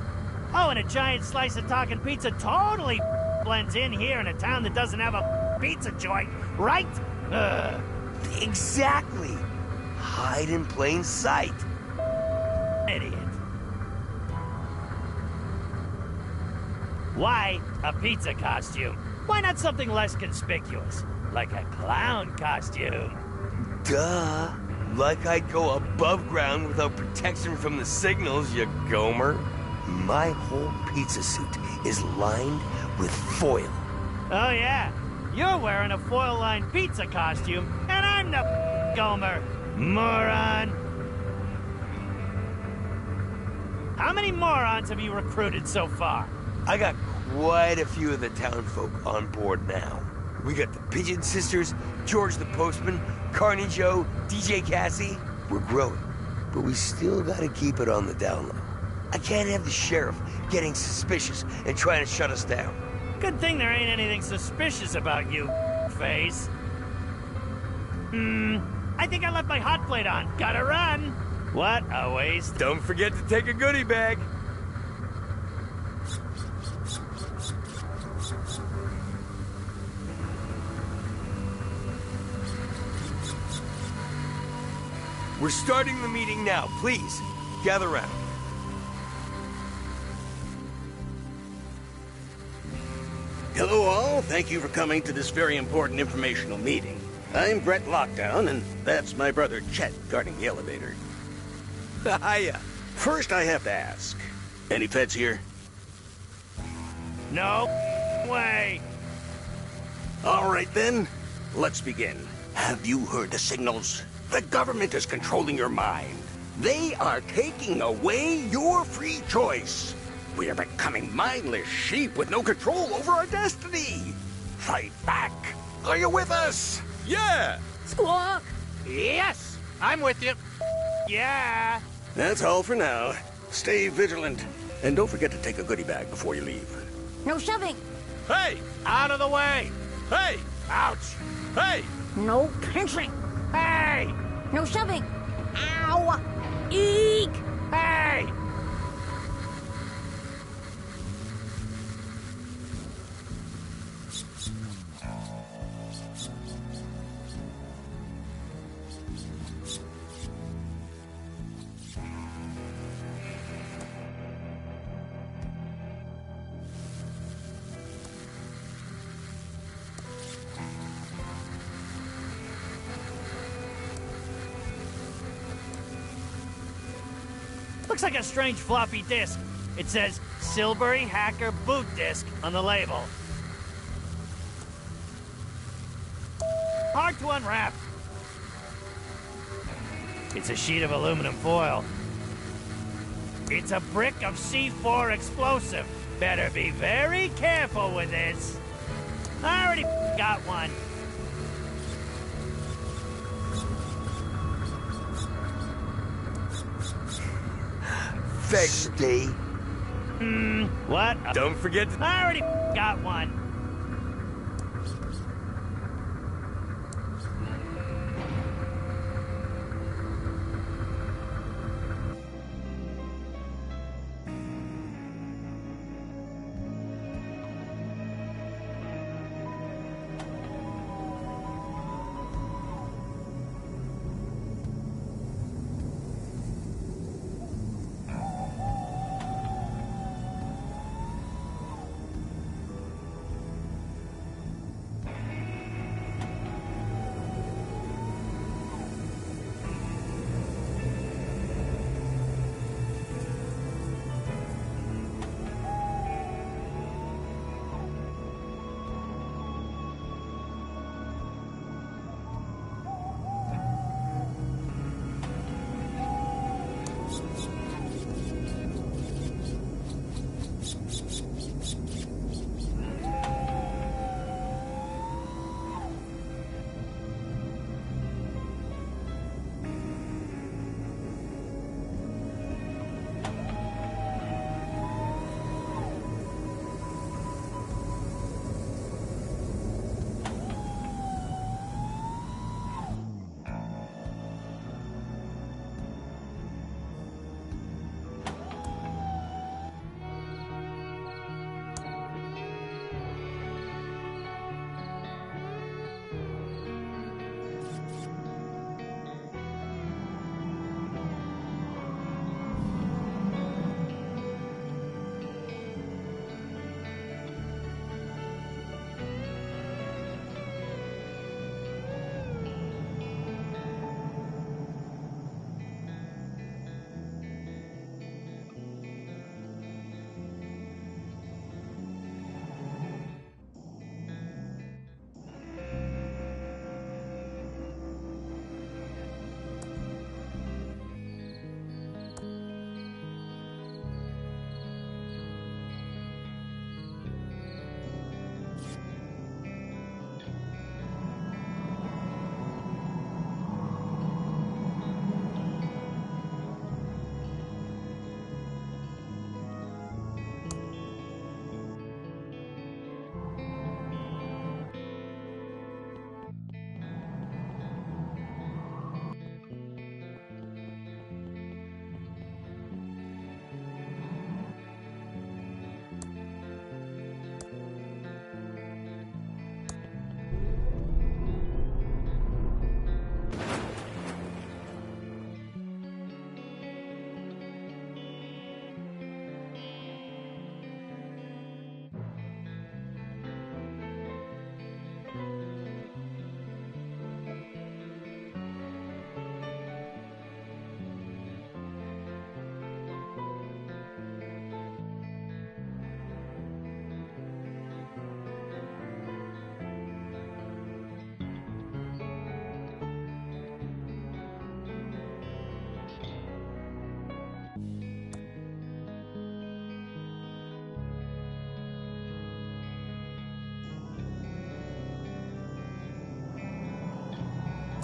Oh, and a giant slice of talking pizza totally blends in here in a town that doesn't have a pizza joint, right? Exactly. Hide in plain sight. Idiot. Why a pizza costume? Why not something less conspicuous? Like a clown costume. Duh. Like I'd go above ground without protection from the signals, you gomer. My whole pizza suit is lined with foil. Oh yeah, you're wearing a foil-lined pizza costume, and I'm the gomer. Moron. How many morons have you recruited so far? I got quite a few of the townfolk on board now. We got the Pigeon Sisters, George the Postman, Carney Joe, DJ Cassie. We're growing, but we still gotta keep it on the down low. I can't have the sheriff getting suspicious and trying to shut us down. Good thing there ain't anything suspicious about you, face. I think I left my hot plate on. Gotta run. What a waste. Don't forget to take a goodie bag. We're starting the meeting now. Please, gather round. Hello all, thank you for coming to this very important informational meeting. I'm Brett Lockdown, and that's my brother Chet guarding the elevator. Hiya. First I have to ask, any feds here? No way. All right then, let's begin. Have you heard the signals? The government is controlling your mind. They are taking away your free choice. We are becoming mindless sheep with no control over our destiny. Fight back. Are you with us? Yeah! Squawk! Yes, I'm with you. Yeah. That's all for now. Stay vigilant. And don't forget to take a goodie bag before you leave. No shoving! Hey, out of the way. Hey! Ouch. Hey! No pinching! Hey! No shoving! Ow! Eek! Hey! looks like a strange floppy disk. It says Silbury Hacker Boot Disk on the label. Hard to unwrap. It's a sheet of aluminum foil. It's a brick of C4 explosive. Better be very careful with this. I already got one. Thanks, Dave. What? Don't forget to... I already got one.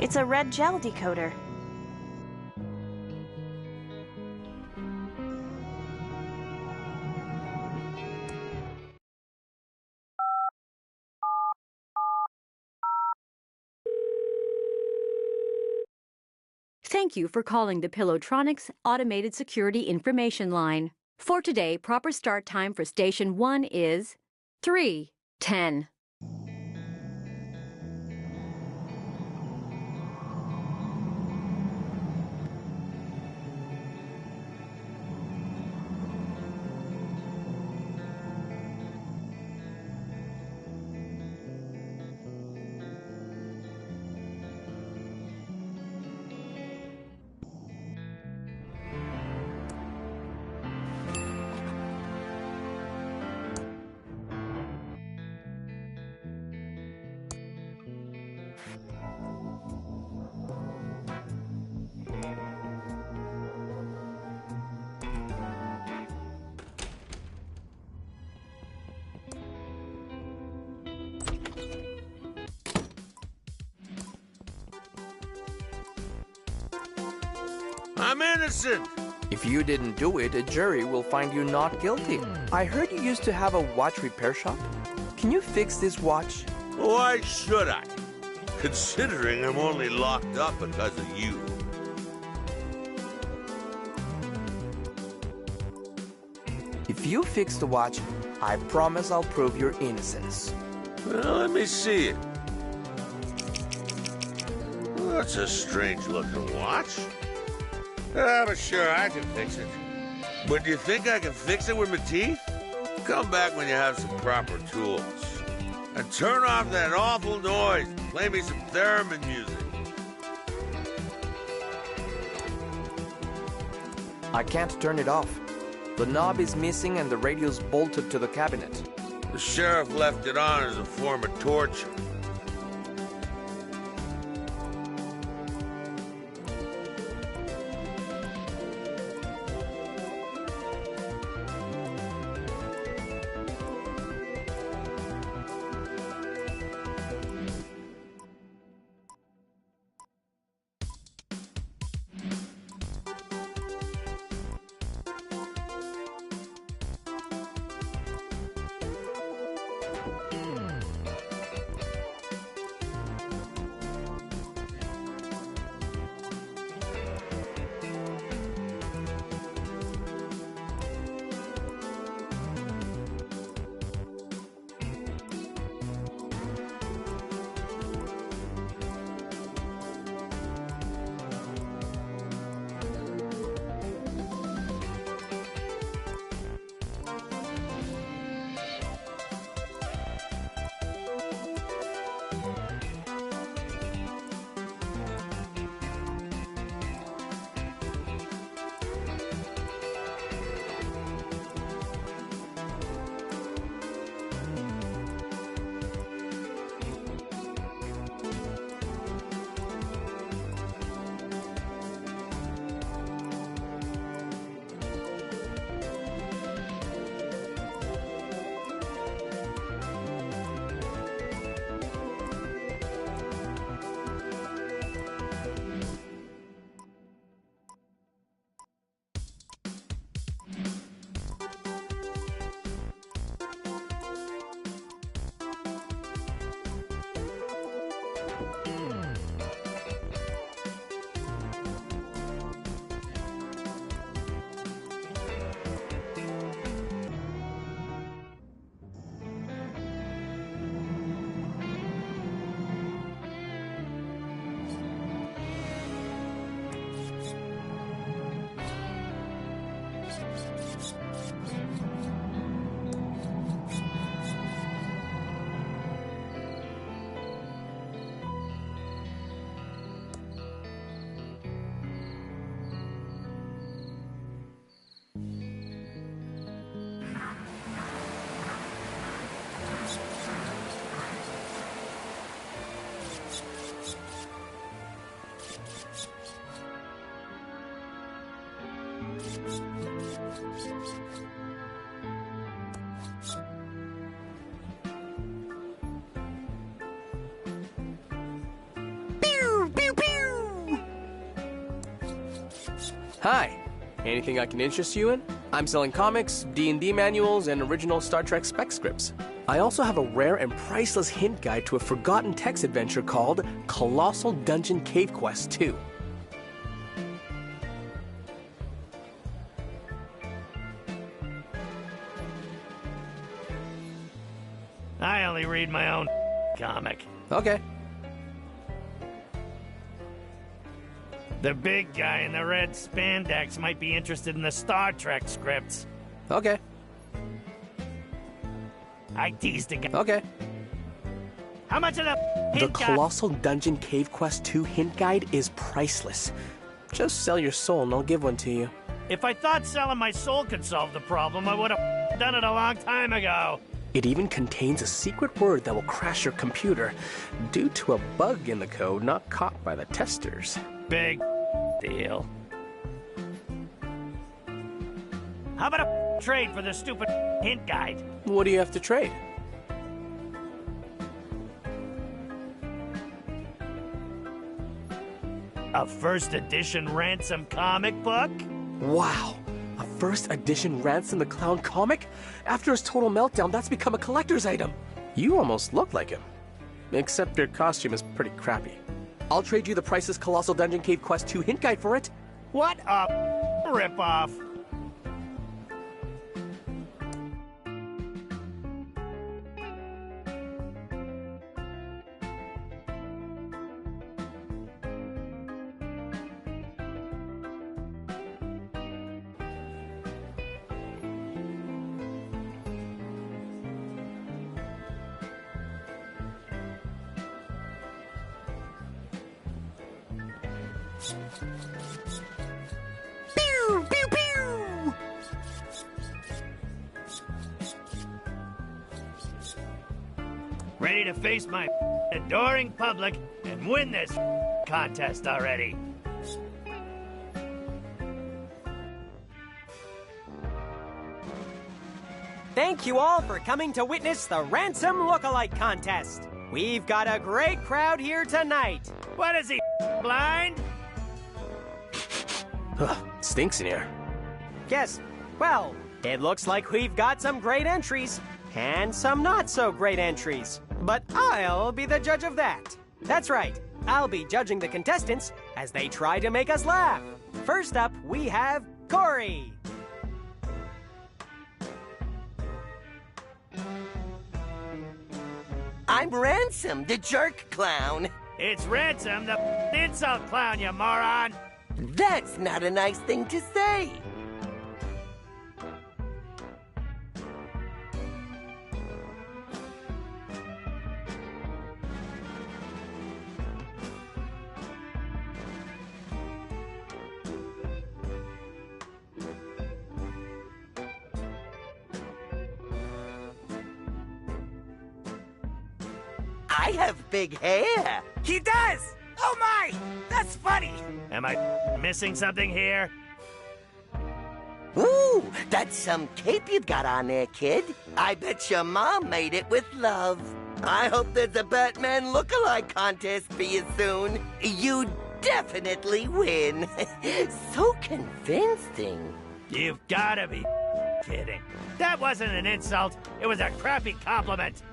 It's a red gel decoder. Thank you for calling the Pillowtronics Automated Security Information Line. For today, proper start time for Station 1 is 3:10. I'm innocent. If you didn't do it, a jury will find you not guilty. I heard you used to have a watch repair shop. Can you fix this watch? Why should I? Considering I'm only locked up because of you. If you fix the watch, I promise I'll prove your innocence. Well, let me see it. Well, that's a strange-looking watch. But sure, I can fix it. But do you think I can fix it with my teeth? Come back when you have some proper tools. And turn off that awful noise. Play me some theremin music. I can't turn it off. The knob is missing and the radio's bolted to the cabinet. The sheriff left it on as a form of torture. Hi. Anything I can interest you in? I'm selling comics, D&D manuals, and original Star Trek spec scripts. I also have a rare and priceless hint guide to a forgotten text adventure called Colossal Dungeon Cave Quest 2. I only read my own comic. Okay. The big guy in the red spandex might be interested in the Star Trek scripts. Okay. I teased the guy. Okay. How much of the The hint guide? Colossal Dungeon Cave Quest 2 hint guide is priceless. Just sell your soul and I'll give one to you. If I thought selling my soul could solve the problem, I would have done it a long time ago. It even contains a secret word that will crash your computer due to a bug in the code not caught by the testers. Big deal. How about a trade for the stupid hint guide? What do you have to trade? A first edition Ransom comic book? Wow. A first edition Ransom the Clown comic? After his total meltdown, that's become a collector's item. You almost look like him. Except your costume is pretty crappy. I'll trade you the Priceless Colossal Dungeon Cave Quest 2 hint guide for it. What a ripoff! Pew, pew, pew! Ready to face my adoring public and win this contest already. Thank you all for coming to witness the Ransom Lookalike Contest. We've got a great crowd here tonight. What is he, blind? Ugh, stinks in here. Yes, well, it looks like we've got some great entries and some not so great entries. But I'll be the judge of that. That's right, I'll be judging the contestants as they try to make us laugh. First up, we have Corey. I'm Ransom, the jerk clown. It's Ransom, the insult clown, you moron! That's not a nice thing to say. I have big hair. He does! Oh my! That's funny! Am I missing something here? Ooh, that's some cape you've got on there, kid. I bet your mom made it with love. I hope there's a Batman lookalike contest for you soon. You definitely win. So convincing. You've gotta be kidding. That wasn't an insult. It was a crappy compliment.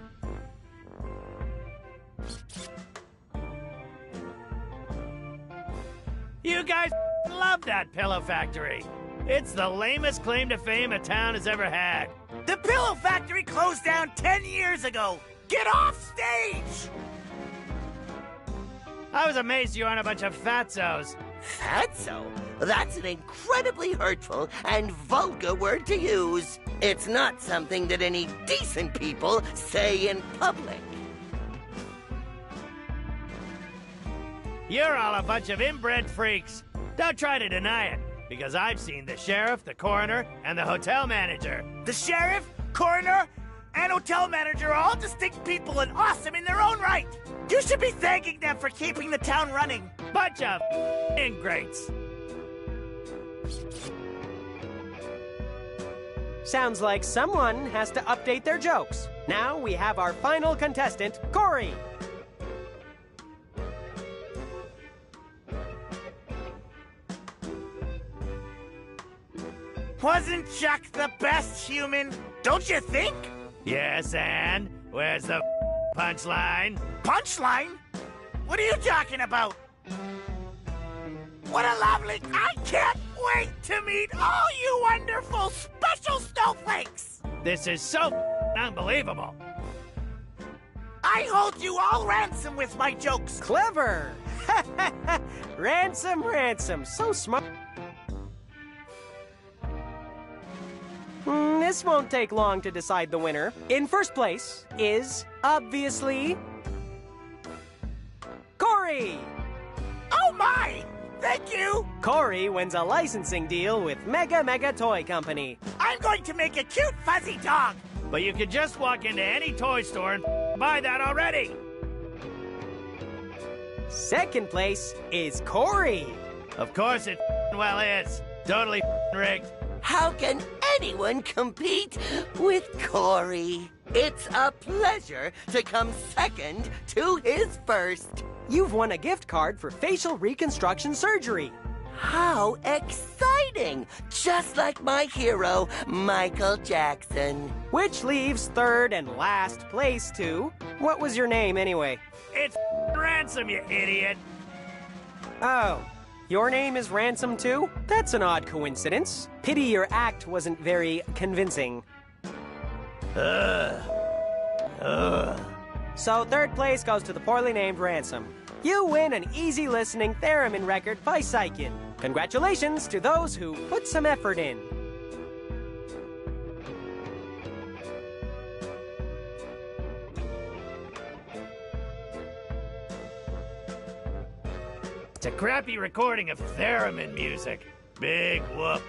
You guys love that pillow factory. It's the lamest claim to fame a town has ever had. The Pillow Factory closed down 10 years ago. Get off stage! I was amazed you aren't a bunch of fatzos. Fatso? That's an incredibly hurtful and vulgar word to use. It's not something that any decent people say in public. You're all a bunch of inbred freaks. Don't try to deny it, because I've seen the sheriff, the coroner, and the hotel manager. The sheriff, coroner, and hotel manager are all distinct people and awesome in their own right. You should be thanking them for keeping the town running. Bunch of ingrates. Sounds like someone has to update their jokes. Now we have our final contestant, Corey. Wasn't Chuck the best human? Don't you think? Yes, and where's the punchline? Punchline? What are you talking about? What a lovely... I can't wait to meet all you wonderful special snowflakes! This is so unbelievable. I hold you all ransom with my jokes. Clever! Ransom, so smart. This won't take long to decide the winner. In first place is, obviously, Corey! Oh my! Thank you! Corey wins a licensing deal with Mega Toy Company. I'm going to make a cute fuzzy dog! But you could just walk into any toy store and buy that already. Second place is Corey. Of course it well is. Totally rigged. How can anyone compete with Corey? It's a pleasure to come second to his first. You've won a gift card for facial reconstruction surgery. How exciting! Just like my hero, Michael Jackson. Which leaves third and last place to... What was your name, anyway? It's Ransom, you idiot! Oh, your name is Ransom, too? That's an odd coincidence. Pity your act wasn't very convincing. So third place goes to the poorly named Ransom. You win an easy listening theremin record by Psychic. Congratulations to those who put some effort in. It's a crappy recording of theremin music. Big whoop.